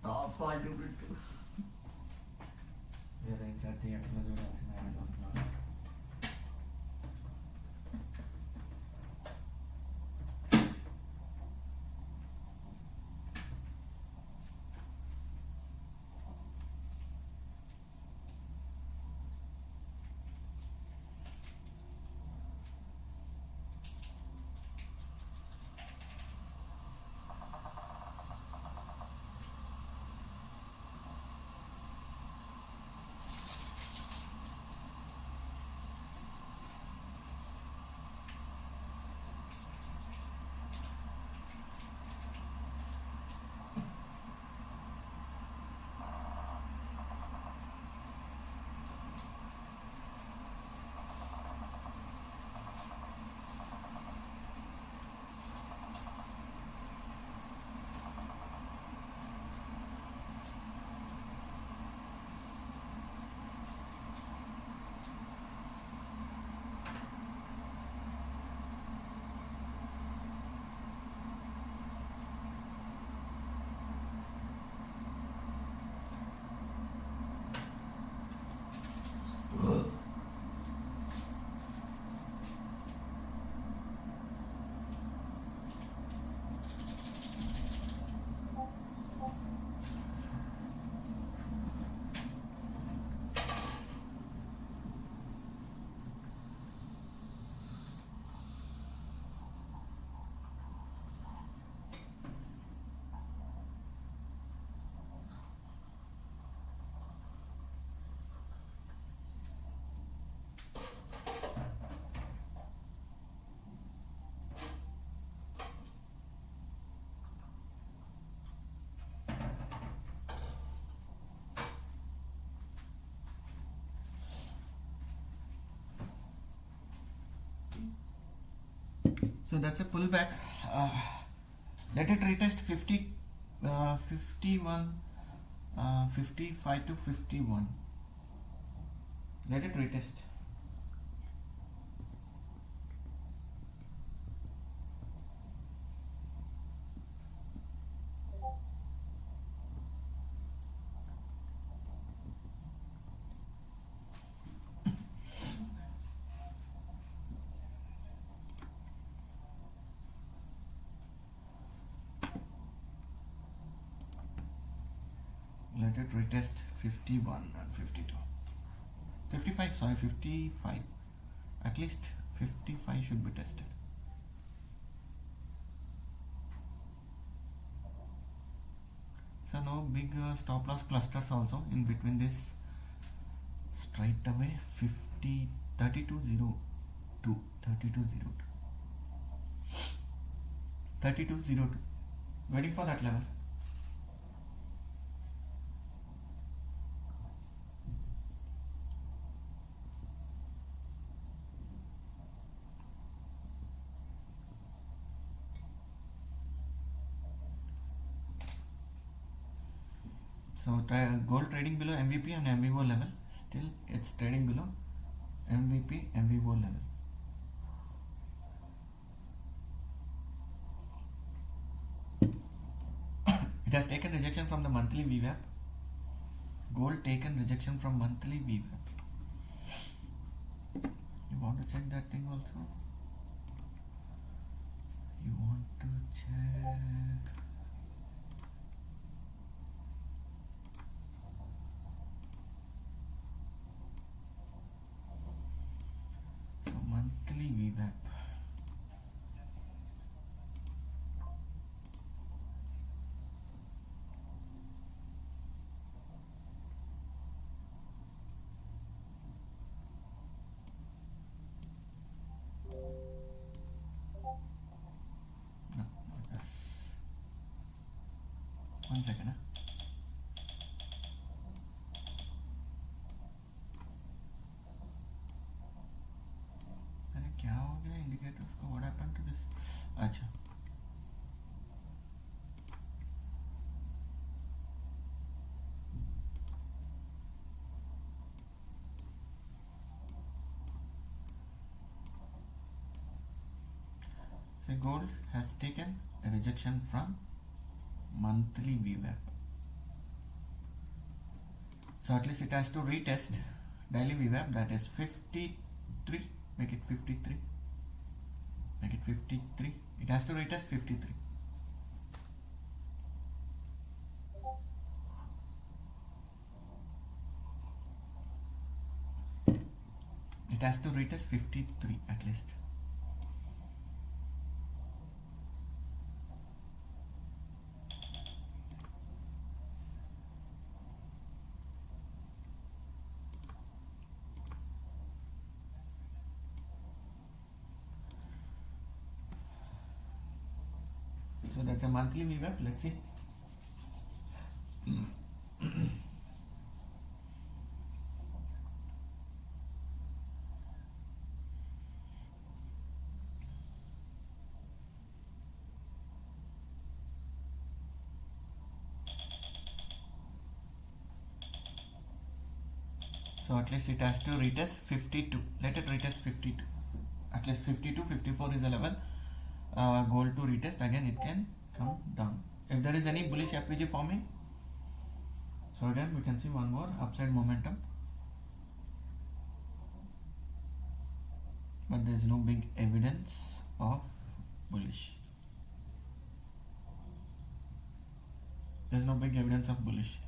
Top quality Bluetooth. So that's a pullback. Let it retest 50, 51, 55 to 51. Let it retest. Let it retest 51 and 52. 55, sorry, 55. At least 55 should be tested. So no big stop loss clusters also in between this. Straight away 50, 3202, 3202, 3202. Waiting for that level. So gold trading below MVP and MVO level. Still it's trading below MVP, MVO level. It has taken rejection from the monthly VWAP. Gold taken rejection from monthly VWAP. You want to check that thing also? You want to check? So monthly VWAP. No, not this. 1 second. अरे क्या हो गया indicators को? What happened to this? अच्छा, so gold has taken a rejection from monthly VWAP. So at least it has to retest daily VWAP, that is 53. Make it 53. Make it 53. It has to retest 53. It has to retest 53 at least. So that's a monthly VWAP. Let's see. So at least it has to retest 52. Let it retest 52. At least 52, 54 is the level. Gold to retest again, it can come down. If there is any bullish FVG forming, so again we can see one more upside momentum, but there is no big evidence of bullish. There is no big evidence of bullish.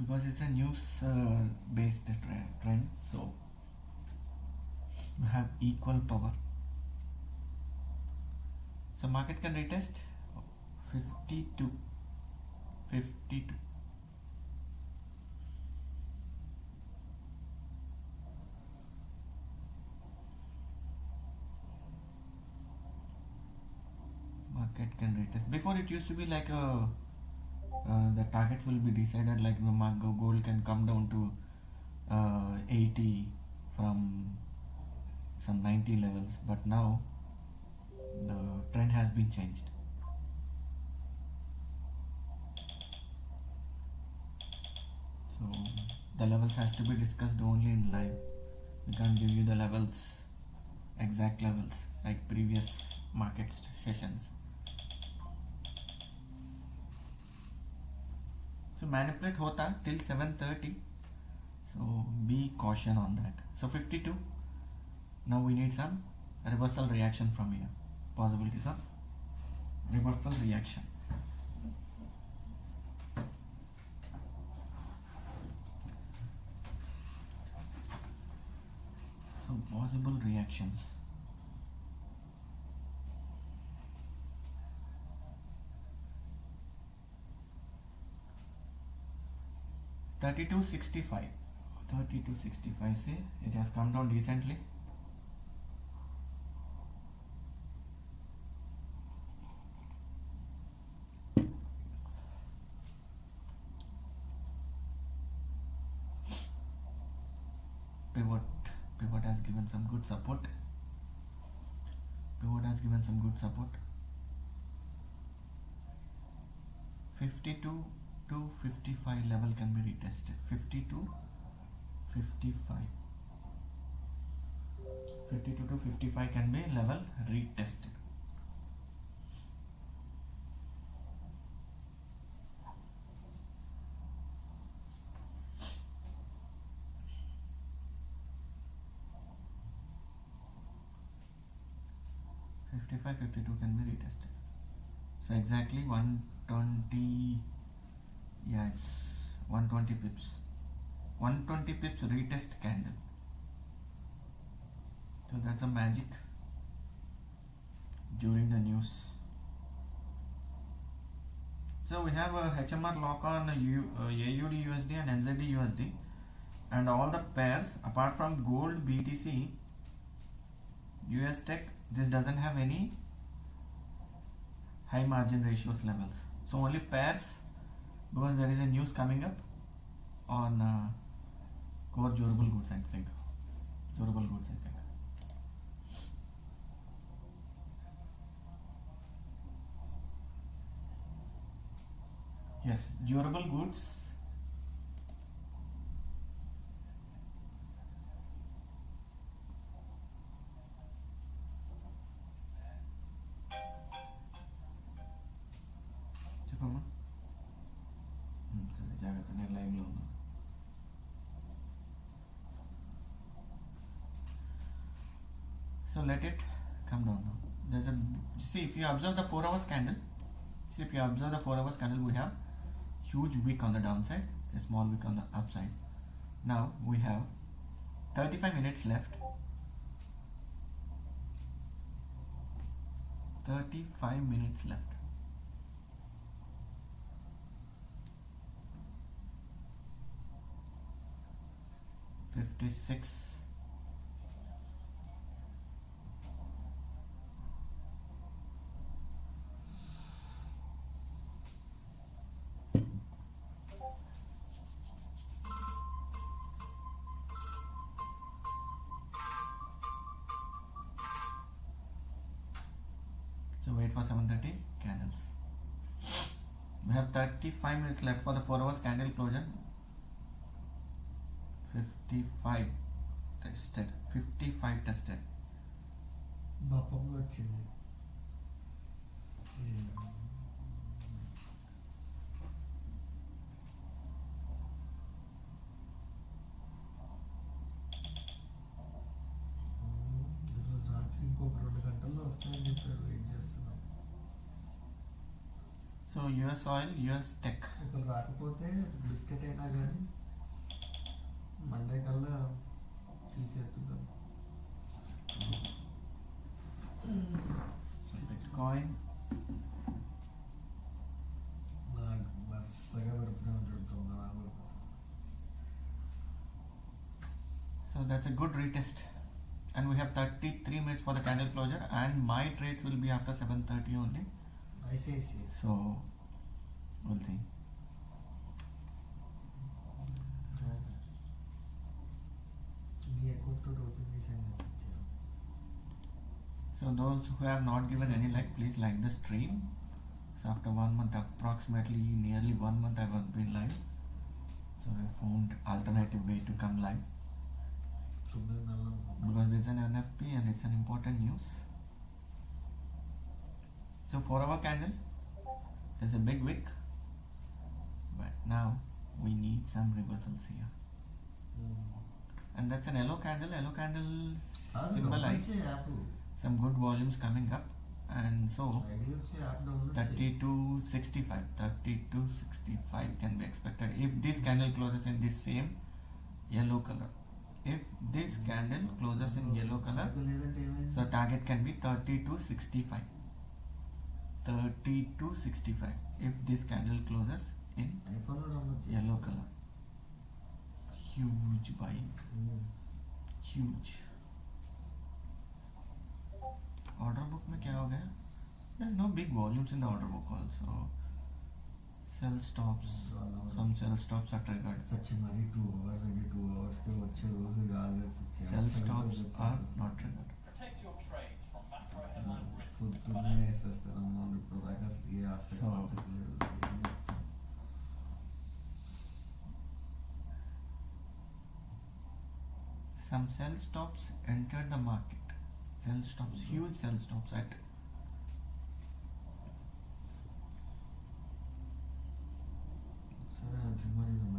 Because it's a news based trend, so we have equal power. So market can retest 52. market can retest. Before it used to be like the targets will be decided, like the gold can come down to 80 from some 90 levels, but now the trend has been changed. So the levels has to be discussed only in live. We can't give you the levels, exact levels like previous market sessions. So manipulate hota till 7:30. So be caution on that. So 52. Now we need some reversal reaction from here. Possibilities of reversal reaction. So possible reactions. $32.65. 32.65. See, it has come down decently. Pivot has given some good support. 52 to 55 level can be retested. 50 to 55. 52 to 55 can be level retested. $55, $52 can be retested. So exactly 120. Yeah, it's 120 pips. 120 pips retest candle. So that's a magic during the news. So we have a HMR lock on AUD USD and NZD USD, and all the pairs apart from gold, BTC, US Tech. This doesn't have any high margin ratios levels. So only pairs, because there is a news coming up on core durable goods, I think. Durable goods, I think. Yes, durable goods. చెప్పమ్మా సరే జాగ్రత్త నేను లైవ్లో ఉన్నా. So let it come down now. There's a, see, if you observe the 4 hours candle, we have huge wick on the downside, a small wick on the upside. Now we have 35 minutes left. 35 minutes left. $56. So wait for 7:30 candles. We have 35 minutes left for the 4 hours candle closure. 55 tested. 55 tested. బొప్పగా వచ్చింది. ఈరోజు రాత్రి ఇంకొక 2 గంటల్లో వస్తాయని చెప్పారు. Wait చేస్తున్నాం. So US oil, US tech. ఒకరు రాకపోతే బిస్కెట్ అయినా కానీ మండే కల్లా తీసేద్దాం. So Bitcoin. నాకు వరుసగా పెడుతూనే ఉంటాడు 9 So that's a good retest. And we have 33 minutes for the candle closure, and my trades will be after 7:30 only. I see. So we'll see. So those who have not given any like, please like the stream. So after 1 month, approximately nearly 1 month I have been live. So I found alternative way to come live. Because it's an NFP and it's an important news. So 4-hour candle, there's a big wick. But now we need some reversals here. And that's an yellow candle. Yellow candle symbolize some good volumes coming up. And so 32.65 can be expected if this candle closes in this same yellow color. If this candle closes in yellow color, so target can be 30.65. 30.65 if this candle closes in yellow color. Huge buying. Huge. Order book में क्या हो गया? There's no big volumes in the order book also. Sell stops. Some sell stops are triggered. Sell stops are not triggered. Protect your trade from macro headline risk. So some sell stops entered the market. Sell stops, huge sell stops at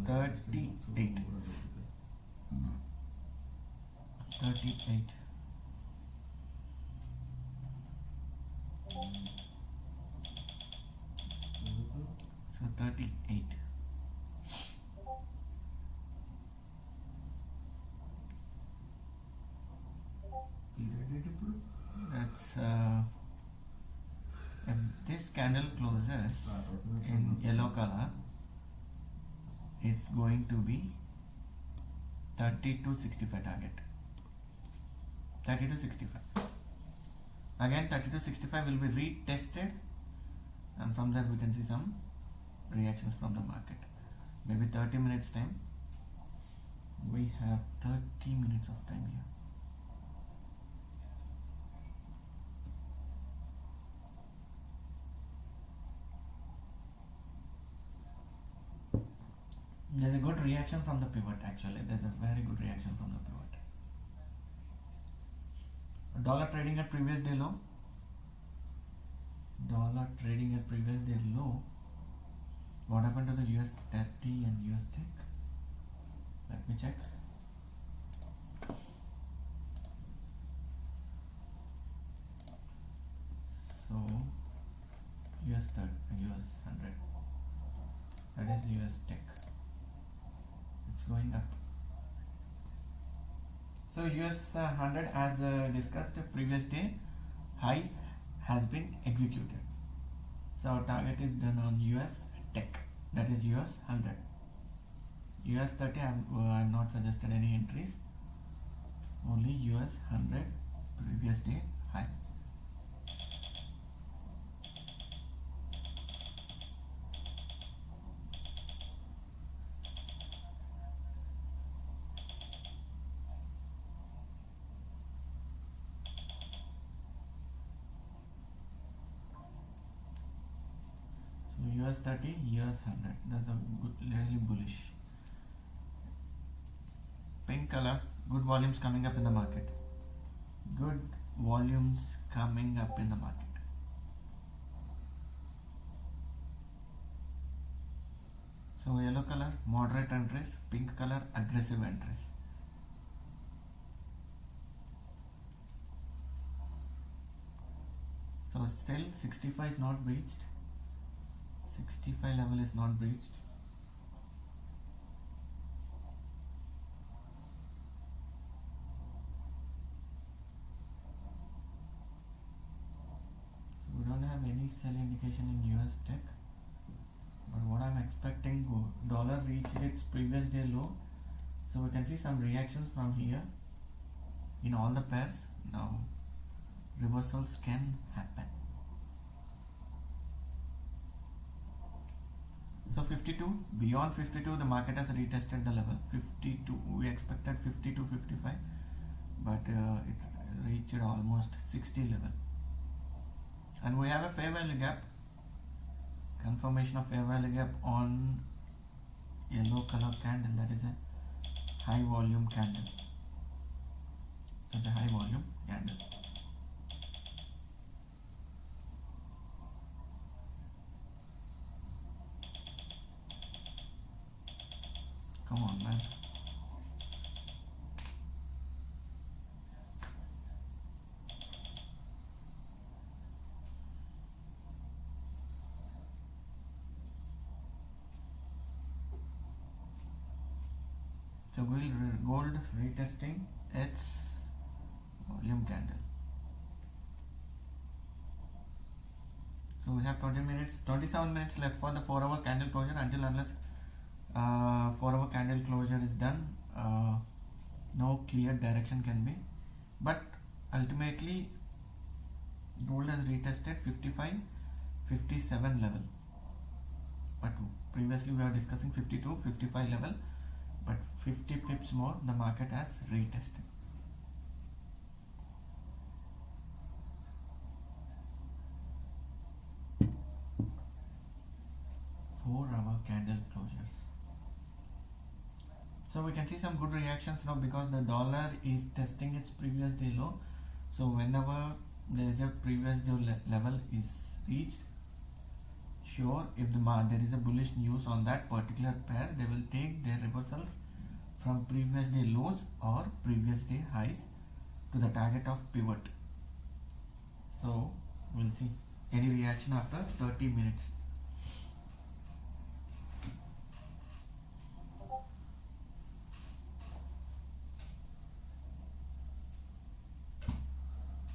38. 38. So 38. That's if this candle closes in yellow color, it's going to be 30.65 target. 30.65. Again 30.65 will be retested, and from that we can see some reactions from the market. Maybe 30 minutes time. We have 30 minutes of time here. There's a good reaction from the pivot actually. There's a very good reaction from the pivot. Dollar trading at previous day low. Dollar trading at previous day low. What happened to the US 30 and US Tech? Let me check. So US 100. That is US Tech. It's going up. So US 100 as discussed previous day high has been executed. So our target is done on US Tech, that is US 100. US 30 I have not suggested any entries, only US 100 previous day high. US 30, US 100. That's a good, really bullish. Pink color, good volumes coming up in the market. Good volumes coming up in the market. So yellow color, moderate entries. Pink color, aggressive entries. So sell 65 is not breached. 65 level is not breached. We don't have any sell indication in US Tech, but what I'm expecting, dollar reached its previous day low, so we can see some reactions from here in all the pairs. Now reversals can happen. 52, beyond 52 the market has retested the level 52. We expected 50 to 55, but it reached almost 60 level, and we have a fair value gap, confirmation of fair value gap on yellow color candle. That is a high volume candle. That's a high volume candle. Come on, man. So gold retesting its volume candle. So we have 27 minutes left for the 4-hour candle closure. Until unless 4-hour candle closure is done, no clear direction can be. But ultimately, gold has retested 55, 57 level. But previously we are discussing 52, 55 level. But 50 pips more, the market has retested. Four-hour candle closures. So we can see some good reactions now because the dollar is testing its previous day low. So whenever there is a previous day level is reached, sure, if there is a bullish news on that particular pair, they will take their reversals from previous day lows or previous day highs to the target of pivot. So we'll see any reaction after 30 minutes.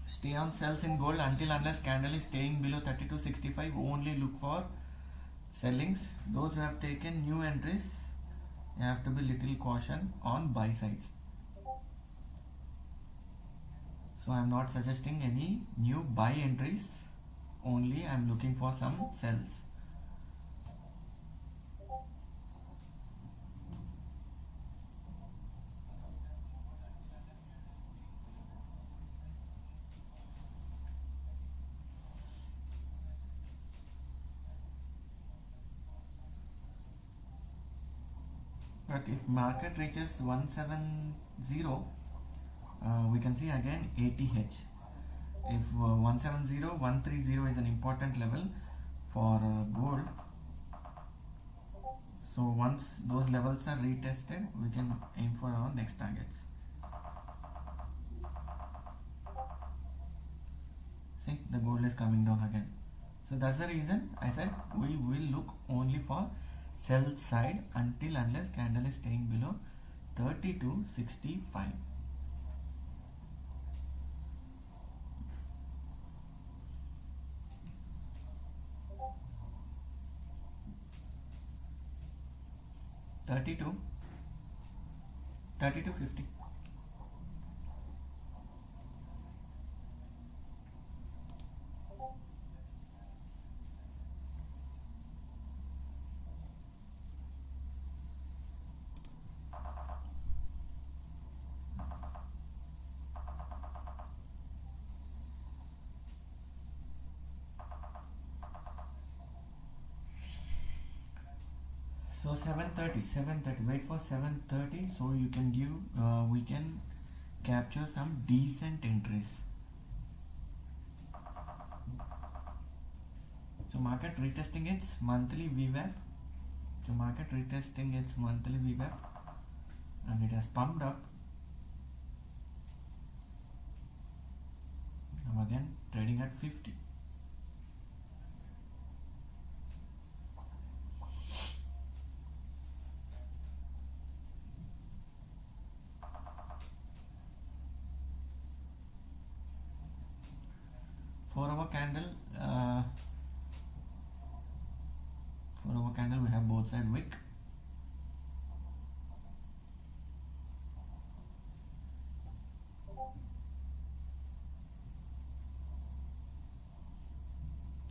Stay on sells in gold until unless candle is staying below 32.65. Only look for sellings. Those who have taken new entries, you have to be little caution on buy sides. So I am not suggesting any new buy entries. Only I am looking for some sells. But if market reaches 170, we can see again ATH. If 170, 130 is an important level for gold. So once those levels are retested, we can aim for our next targets. See, the gold is coming down again. So that's the reason I said we will look only for sell side until unless candle is staying below 32.65. $32, $32.50. So 7:30, wait for 7:30 so you can give we can capture some decent entries. So market retesting its monthly VWAP. So market retesting its monthly VWAP and it has pumped up. Now again trading at 50. Four-hour candle, we have both side wick.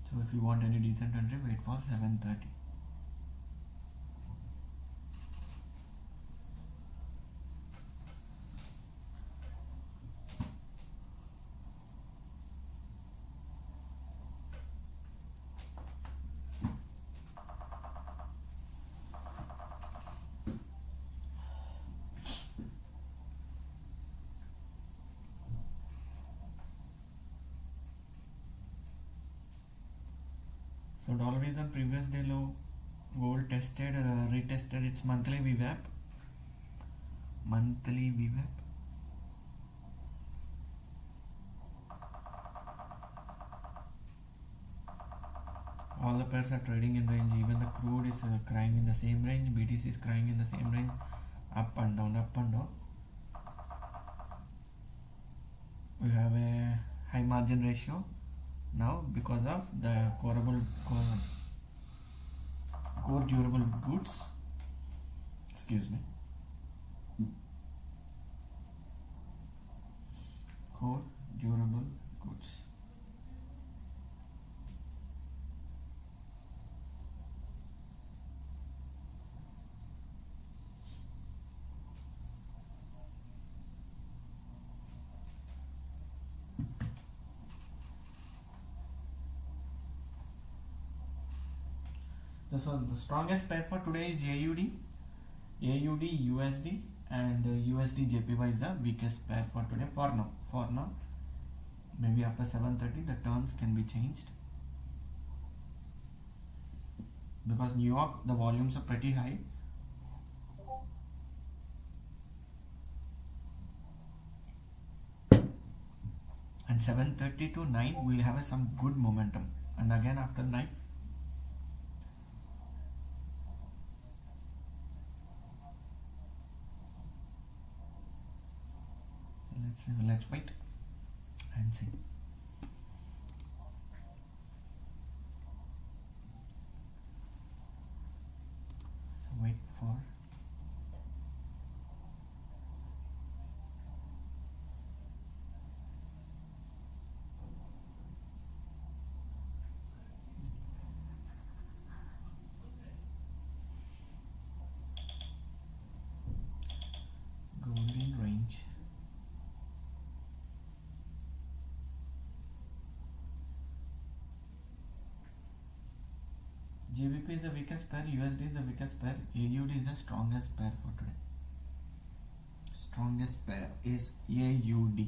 So if you want any decent entry, wait for 7:30. So dollar is on previous day low. Gold tested, retested its monthly VWAP. Monthly VWAP. All the pairs are trading in range. Even the crude is crying in the same range. BTC is crying in the same range. Up and down, up and down. We have a high margin ratio now because of the core durable goods. Excuse me. Core durable goods. So the strongest pair for today is AUD, USD, and USD JPY is the weakest pair for today. For now, maybe after 7:30 the terms can be changed because New York the volumes are pretty high. And 7:30 to 9 we'll have some good momentum, and again after 9. Let's wait and see. So wait for golden range. GBP is the weakest pair, USD is the weakest pair, AUD is the strongest pair for today. Strongest pair is AUD.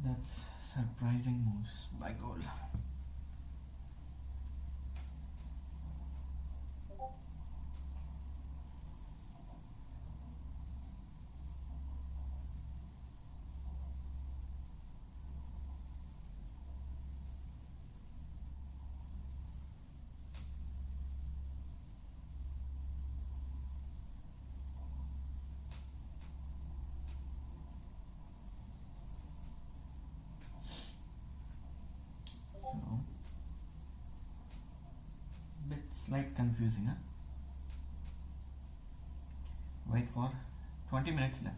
That's surprising moves by gold. So, bit slight confusing, huh? Wait for 20 minutes left.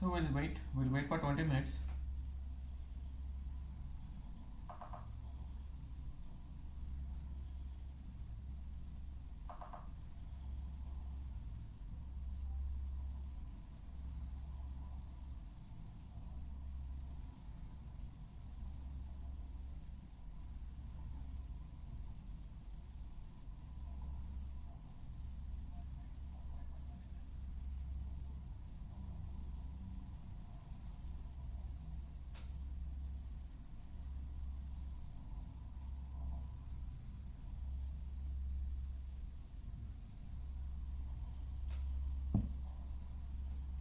So we'll wait for 20 minutes.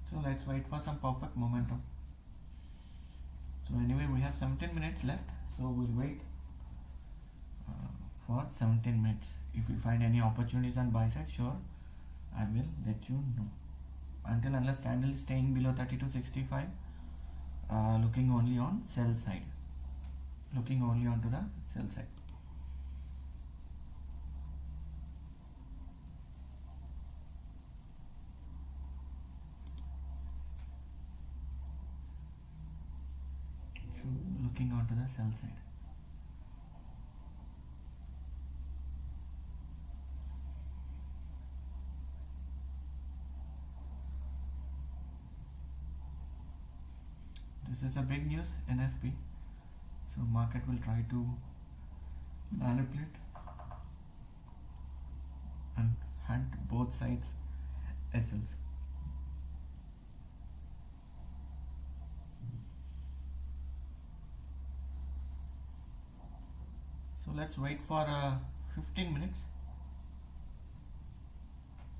So let's wait for some perfect momentum. So anyway, we have 17 minutes left, so we'll wait for 17 minutes. If we find any opportunities on buy side, sure, I will let you know. Until unless candle is staying below 32.65, looking only on sell side, looking only onto the sell side. So looking onto the sell side. This is a big news, NFP. So market will try to manipulate and hunt both sides SLs. So let's wait for 15 minutes.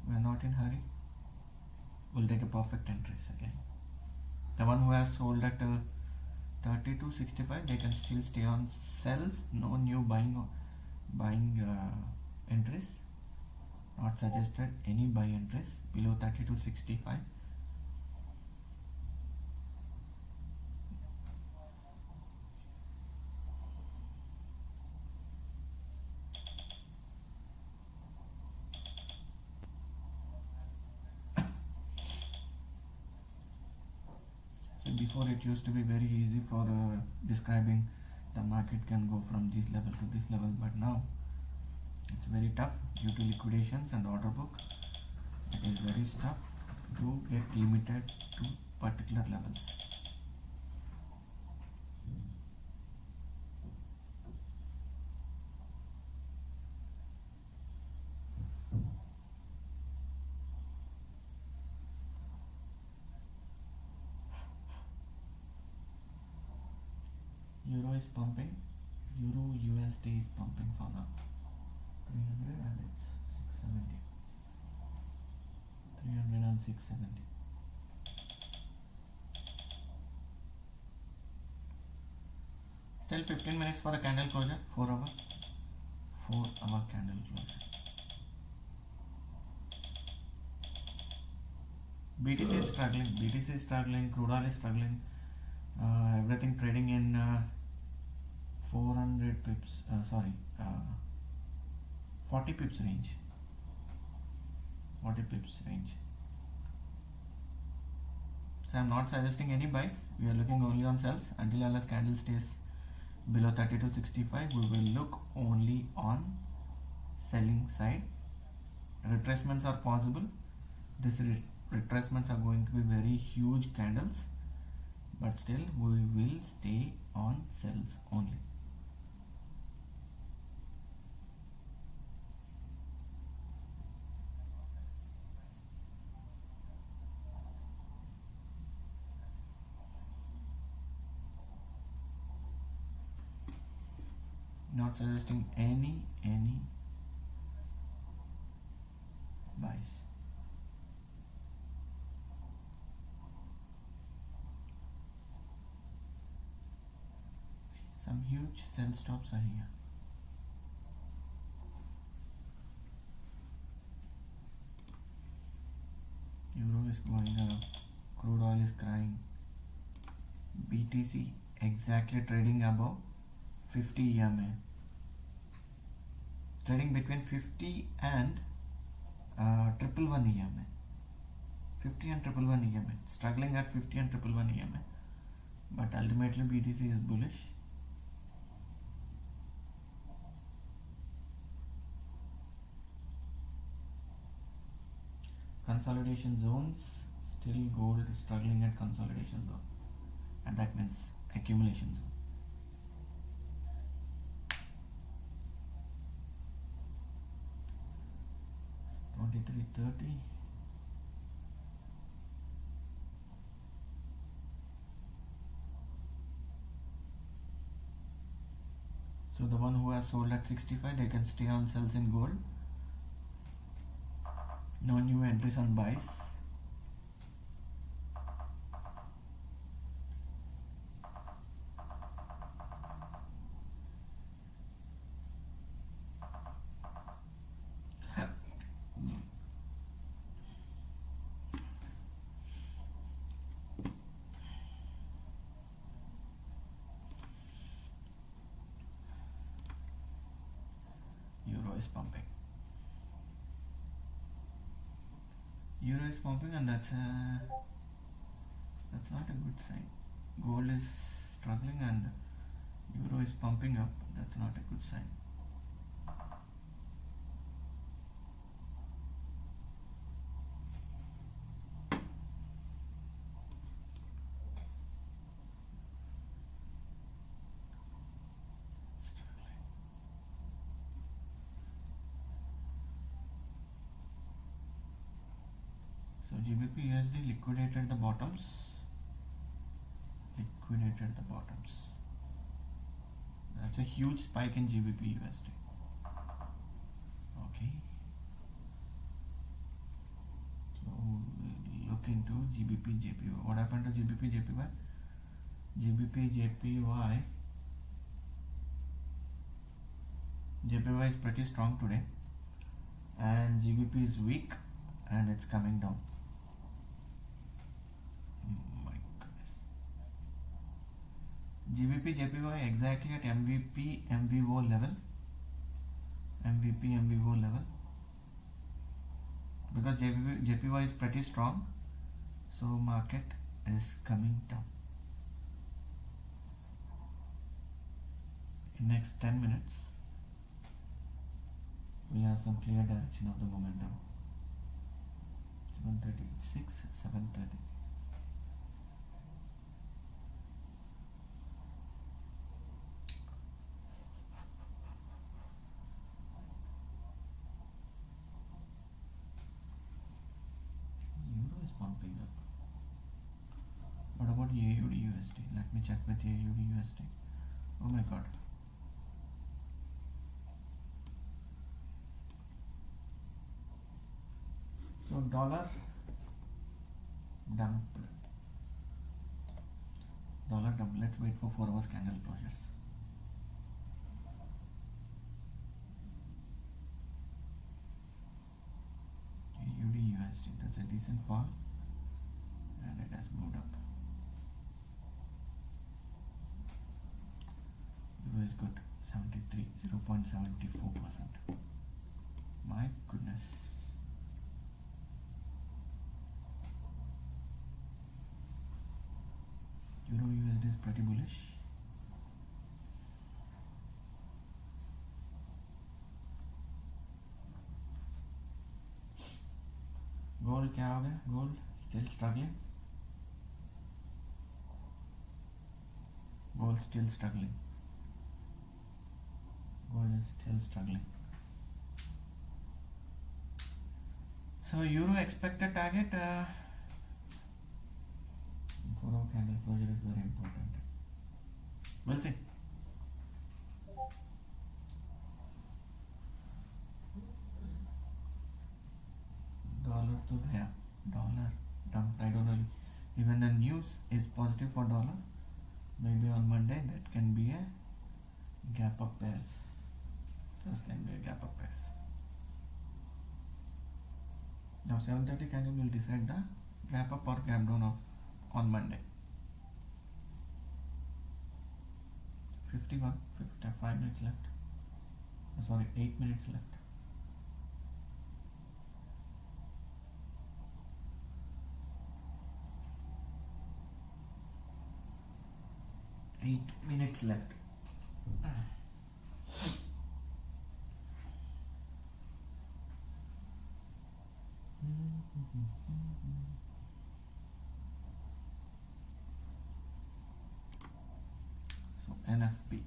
We are not in hurry. We'll take a perfect entries again. The one who has sold at 32.65, they can still stay on sells. No new buying entries. Not suggested any buy entries below 32.65. So before it used to be very easy for describing the market can go from this level to this level, but now it's very tough due to liquidations and order book. It is very tough to get limited to particular levels. Euro is pumping. Euro USD is pumping for now. 300 and it's 670. 300 and 670. Still 15 minutes for a candle closure. 4 hour candle closure. BTC is struggling. BTC is struggling. Crude oil is struggling. Everything trading in 400 pips. 40 pips range. 40 pips range. So I'm not suggesting any buys. We are looking only on sells. Until unless candle stays below 32.65, we will look only on selling side. Retracements are possible. This retracements are going to be very huge candles, but still we will stay on sells only. Not suggesting any buys. Some huge sell stops are here. Euro is going up. Crude oil is crying. BTC exactly trading above 50 EMA. Trading between 50 and 111 EMA. 50 and 111 EMA, struggling at 50 and 111 EMA, but ultimately BTC is bullish. Consolidation zones, still gold struggling at consolidation zone, and that means accumulation zone. $23.30. So the one who has sold at 65, they can stay on sells in gold. No new entries on buys. Euro is pumping. Euro is pumping, and that's not a good sign. Gold is struggling and euro is pumping up. That's not a good sign. So GBP USD liquidated the bottoms. That's a huge spike in GBP USD. Okay. So we'll look into GBP JPY. What happened to GBP JPY? GBP JPY. JPY is pretty strong today, and GBP is weak, and it's coming down. My goodness. GBP JPY exactly at MVP MVO level. Because JPY is pretty strong, so market is coming down. In next 10 minutes, we have some clear direction of the momentum. 736, 730. Euro is pumping up. What about AUD USD? Let me check with AUD USD. Oh my god. So dollar dump. Let's wait for 4 hours candle closures. AUD USD, that's a decent fall, and it has moved up. Euro is good, 73, 0.74%. My goodness. Euro USD is pretty bullish. Gold क्या हो गया? Gold still struggling. Gold is still struggling. So euro expected target. 4-hour candle closure is very important. We'll see. Dollar to gaya. Dollar dumped. I don't know. Even the news is positive for dollar. Maybe on Monday that can be a gap up pairs. This can be a gap up pairs. Now 7:30 candle will decide the gap up or gap down of on Monday. 5 minutes left. Sorry, 8 minutes left. 8 minutes left. So NFP.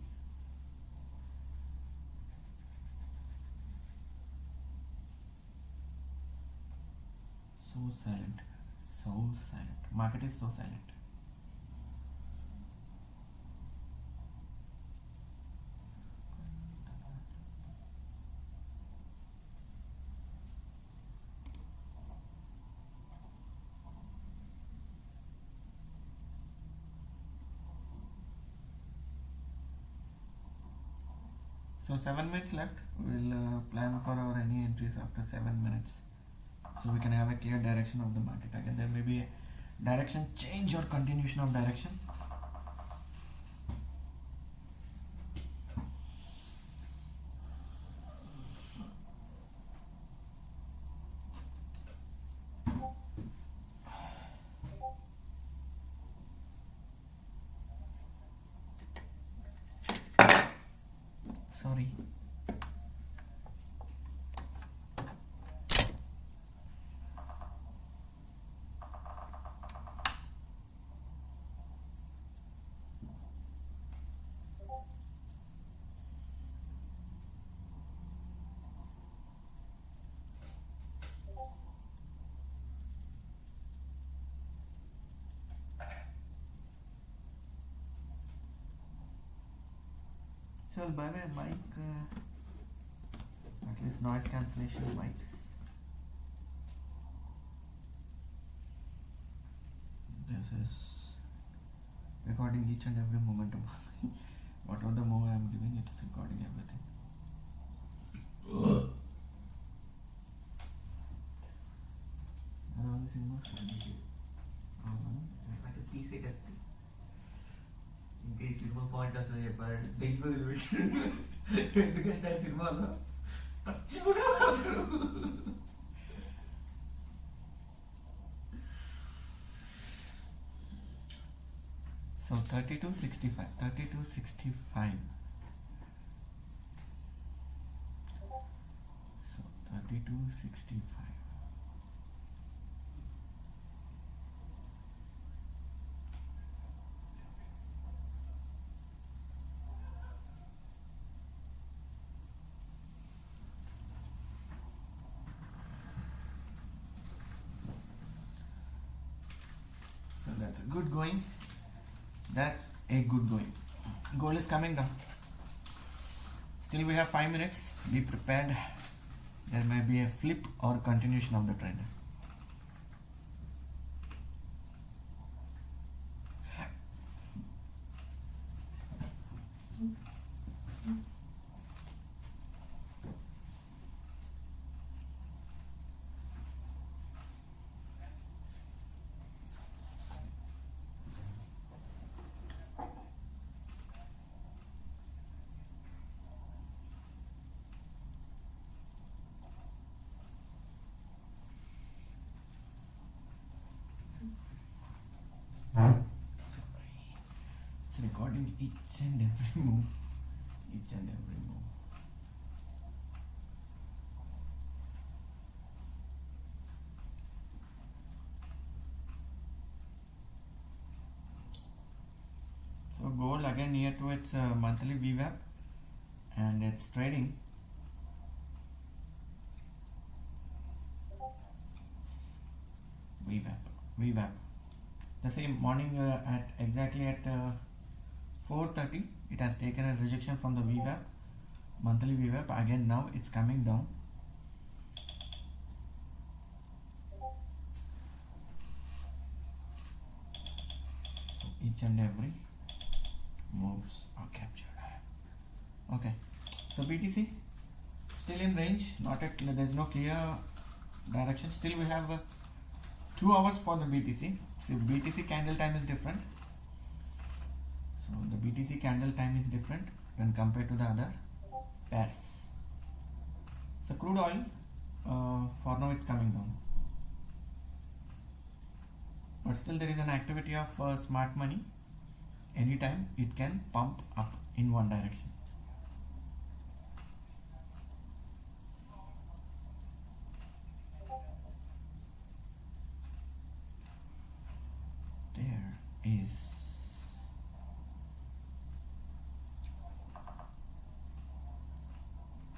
So silent. So silent. Market is so silent. So 7 minutes left. We'll plan for our any entries after 7 minutes, so we can have a clear direction of the market. Again, there may be a direction change or continuation of direction. Sorry. So I'll buy a mic, at least noise cancellation mics. This is recording each and every moment of whatever the move I am giving, it is recording everything. అది తీసేటట్టు ఇంకా ఈ cinema point అసలు చెప్పాలంటే దెయ్యం పెట్టాడు. ఎందుకంటే ఆ సినిమాలో So 32.65, 32.65. So 32.65. So that's good going. That's a good going. Goal is coming down. Still we have 5 minutes. Be prepared. There may be a flip or continuation of the trend. It's recording each and every move. Each and every move. So gold again near to its monthly VWAP, and it's trading. VWAP. The same morning at exactly at 4:30, it has taken a rejection from the VWAP, monthly VWAP. Again now it's coming down. So each and every moves are captured. Okay, so BTC still in range, not at, there's no clear direction. Still we have 2 hours for the BTC. So BTC candle time is different. So the BTC candle time is different when compared to the other pairs. So crude oil, for now it's coming down, but still there is an activity of smart money anytime it can pump up in one direction. There is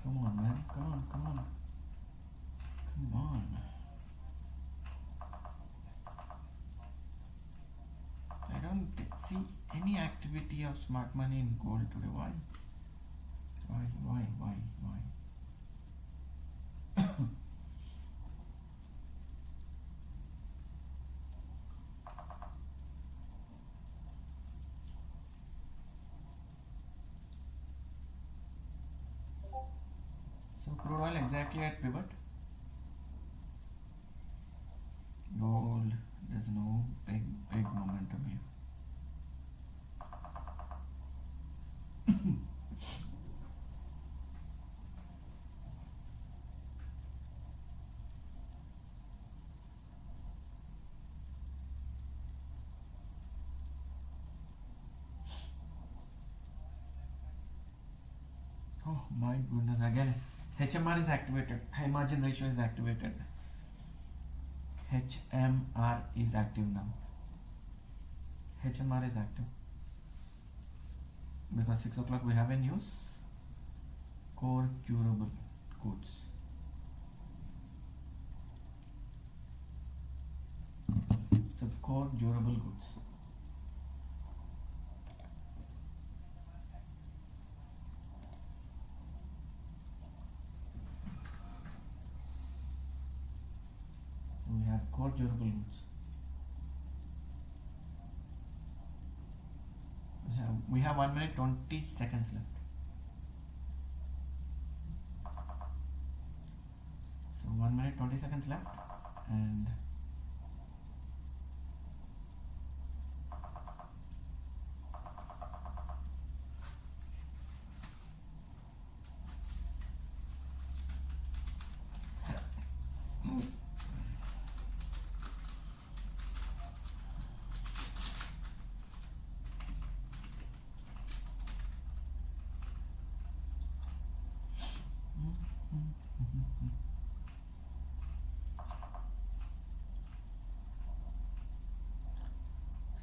come on man, come on, come on, come on. I don't see any activity of smart money in gold today. Why? Why? So crude oil exactly at pivot. Gold, there's no big momentum here. Oh my goodness, again HMR is activated, high margin ratio is activated. HMR is active now. HMR is active because 6 o'clock we have a news. Core durable goods. So core durable goods. We have core durable goods. We have 1 minute 20 seconds left. So 1 minute 20 seconds left, and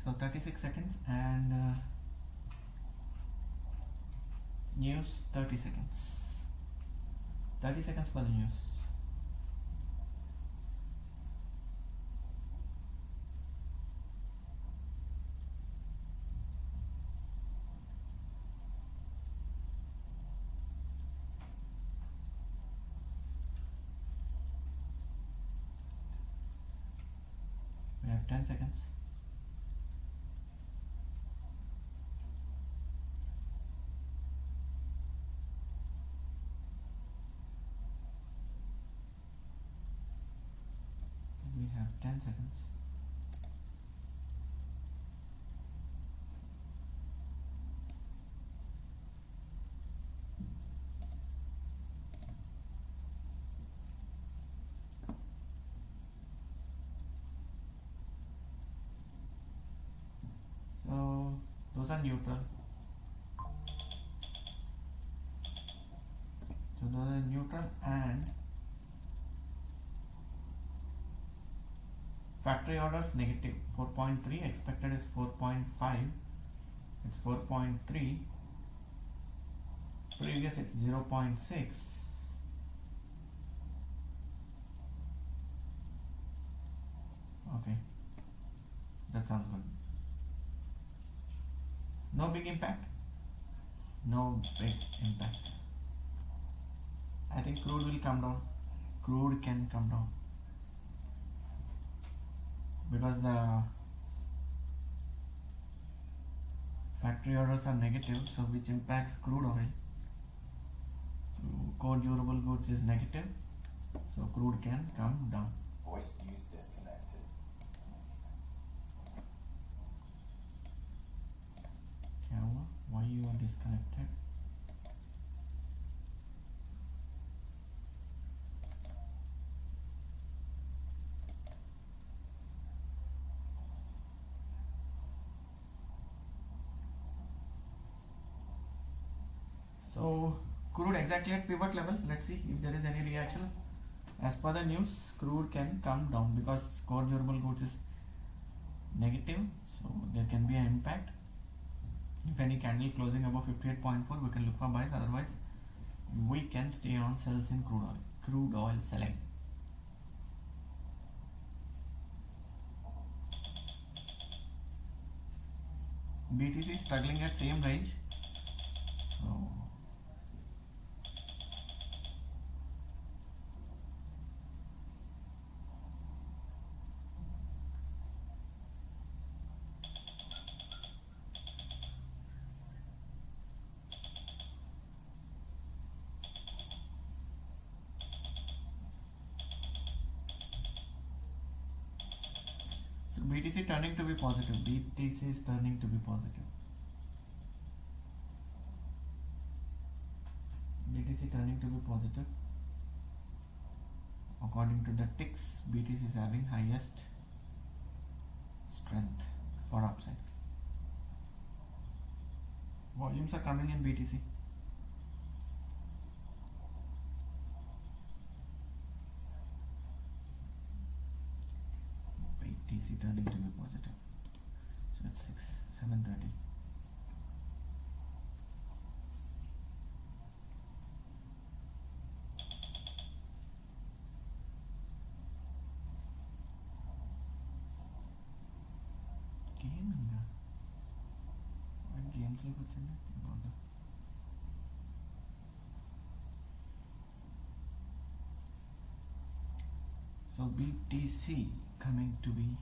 so 36 seconds and news 30 seconds. 30 seconds for the news. We have 10 seconds. We have 10 seconds. So those are neutral. So those are neutral, and factory orders negative 4.3, expected is 4.5, it's 4.3, previous it's 0.6. Okay, that sounds good. No big impact. No big impact. I think crude will come down. Crude can come down because the factory orders are negative, so which impacts crude oil. So core durable goods is negative, so crude can come down. Voice use disconnected. Kya, why you are disconnected? exactly at pivot level. Let's see if there is any reaction. As per the news, crude can come down because core durable goods is negative, so there can be an impact. If any candle closing above 58.4, we can look for buys. Otherwise, we can stay on sells in crude oil. Crude oil selling. BTC struggling at same range. So BTC turning to be positive. BTC is turning to be positive. BTC turning to be positive. According to the ticks, BTC is having highest strength for upside. Volumes are coming in BTC. BTC turning to be positive. So it's 7:30. Games like what's in it? So BTC coming to be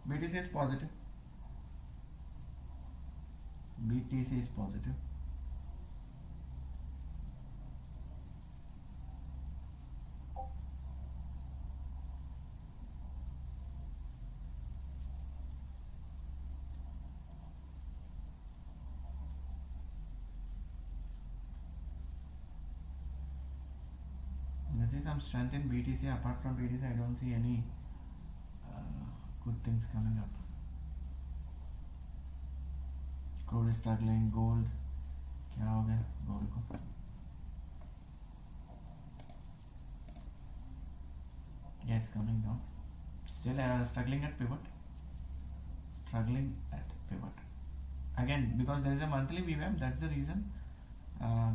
BTC is positive. BTC is positive. I see some strength in BTC. Apart from BTC, I don't see any good things coming up. Gold is struggling. Gold, क्या हो गया gold को? Yes, coming down. Still struggling at pivot. Struggling at pivot. Again, because there is a monthly VWAP, that's the reason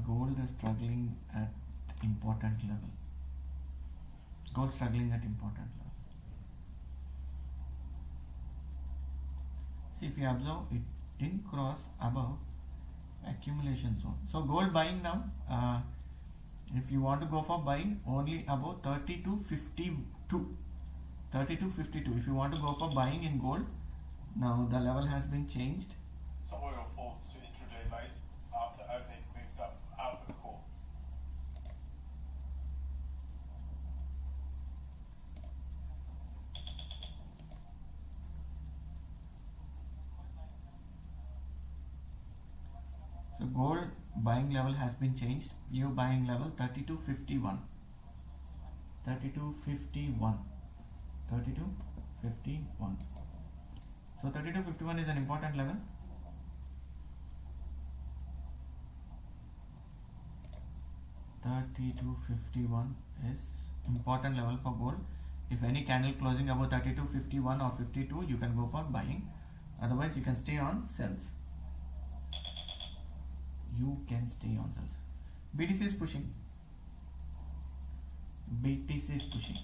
gold is struggling at important level. Gold struggling at important level. See, if you observe, it didn't cross above accumulation zone. So gold buying now. If you want to go for buying, only above 32.52. 32.52. If you want to go for buying in gold, now the level has been changed. So oil falls to intraday lows after opening moves up out of the core. So gold buying level has been changed. New buying level 32.51. 32.51. 32.51. So 32.51 is an important level. $32.51 is important level for gold. If any candle closing above 32.51 or 52, you can go for buying. Otherwise, you can stay on sells. You can stay on sells. BTC is pushing. BTC is pushing.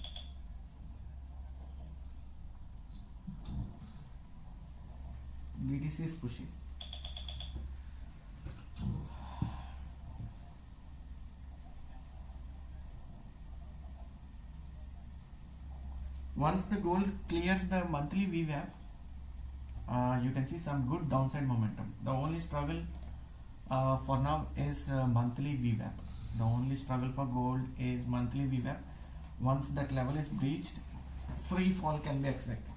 BTC is pushing. Once the gold clears the monthly VWAP, you can see some good downside momentum. The only struggle for now is monthly VWAP. The only struggle for gold is monthly VWAP. Once that level is breached, free fall can be expected.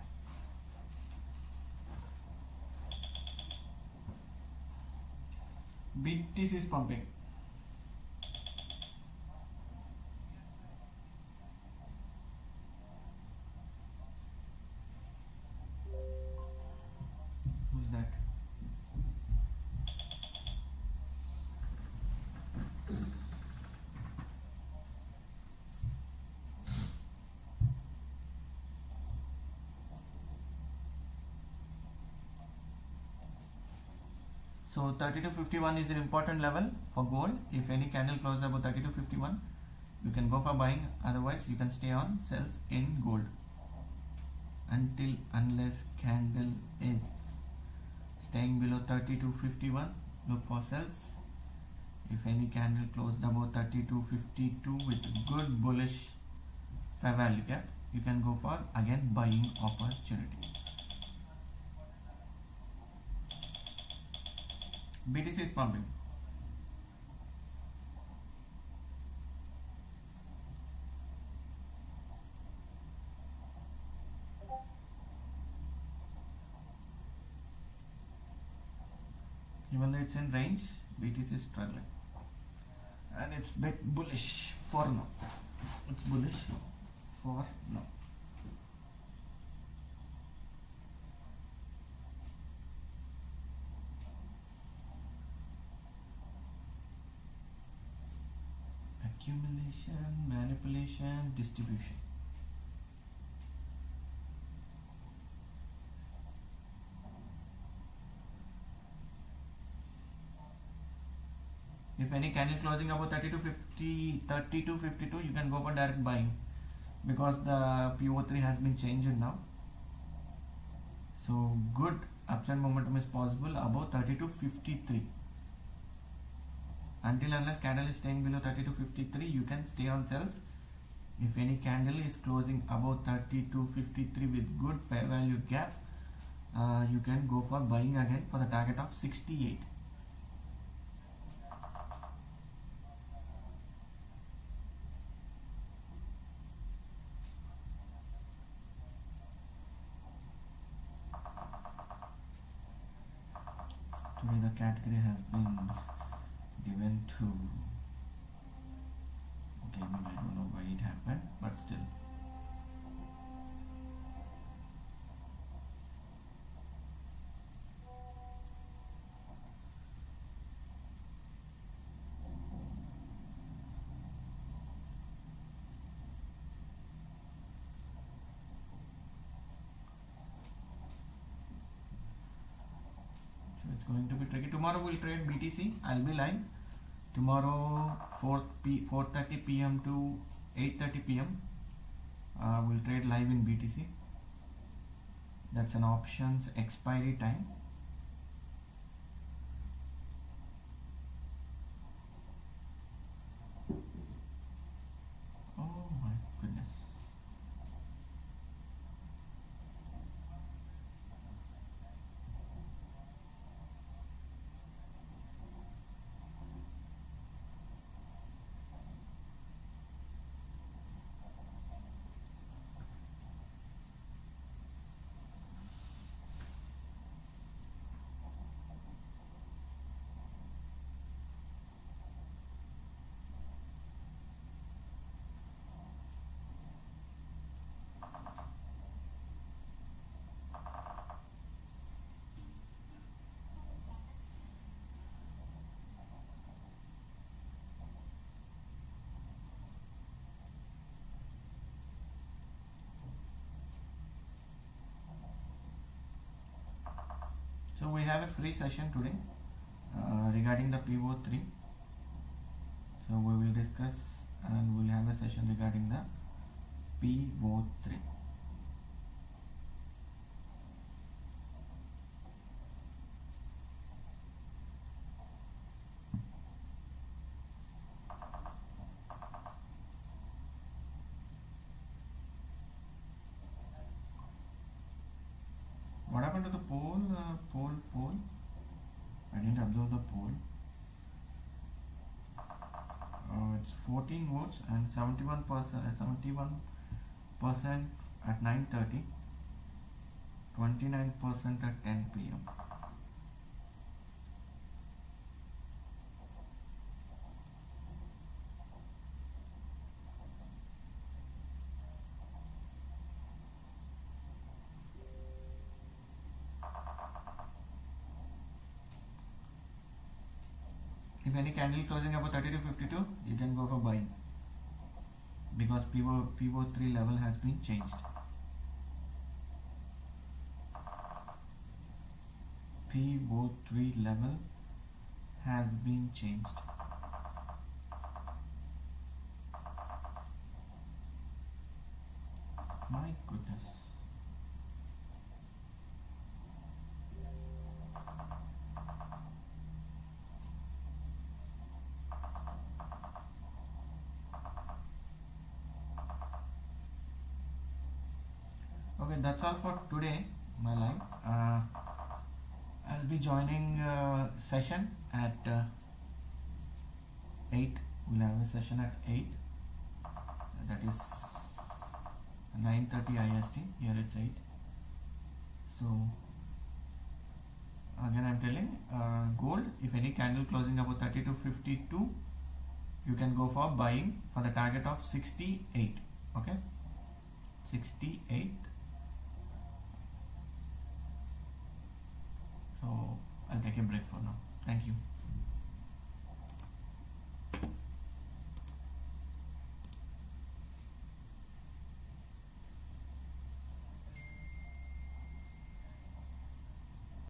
BTC is pumping. So 32.51 is an important level for gold. If any candle closes above 32.51, you can go for buying. Otherwise, you can stay on sells in gold unless candle is staying below 32.51. Look for sells. If any candle closed above 32.52 with good bullish fair value gap, you can go for again buying opportunity. BTC is pumping. Even though it's in range, BTC is struggling. And it's bit bullish for now. It's bullish for now. Accumulation, manipulation, distribution. If any candle closing above 32.52, you can go for direct buying because the PO3 has been changed now. So good upside momentum is possible above 32.53. Until unless candle is staying below 32.53, you can stay on sells. If any candle is closing above 32.53 with good fair value gap, you can go for buying again for the target of 68. Today the category has been given to gaming. I don't know why it happened, but still. So it's going to be tricky. Tomorrow we'll trade BTC. I'll be live tomorrow 4:30 p.m. to 8:30 p.m. We'll trade live in BTC. That's an options expiry time. Oh my goodness. So we have a free session today regarding the PO3. So we will discuss and we'll have a session regarding the PO3. What happened to the poll? Poll. I didn't observe the poll. It's 14 votes and 71% at 9:30, 29% at 10 p.m. If any candle closing above 32.52, you can go for buying because PO3 level has been changed. PO3 level has been changed. My goodness. Okay, that's all for today, my live. I'll be joining session at 8. We'll have a session at 8. That is 9:30 IST. Here it's 8. So again I'm telling gold, if any candle closing above 32.52, you can go for buying for the target of 68. Okay, 68. So I'll take a break for now. Thank you.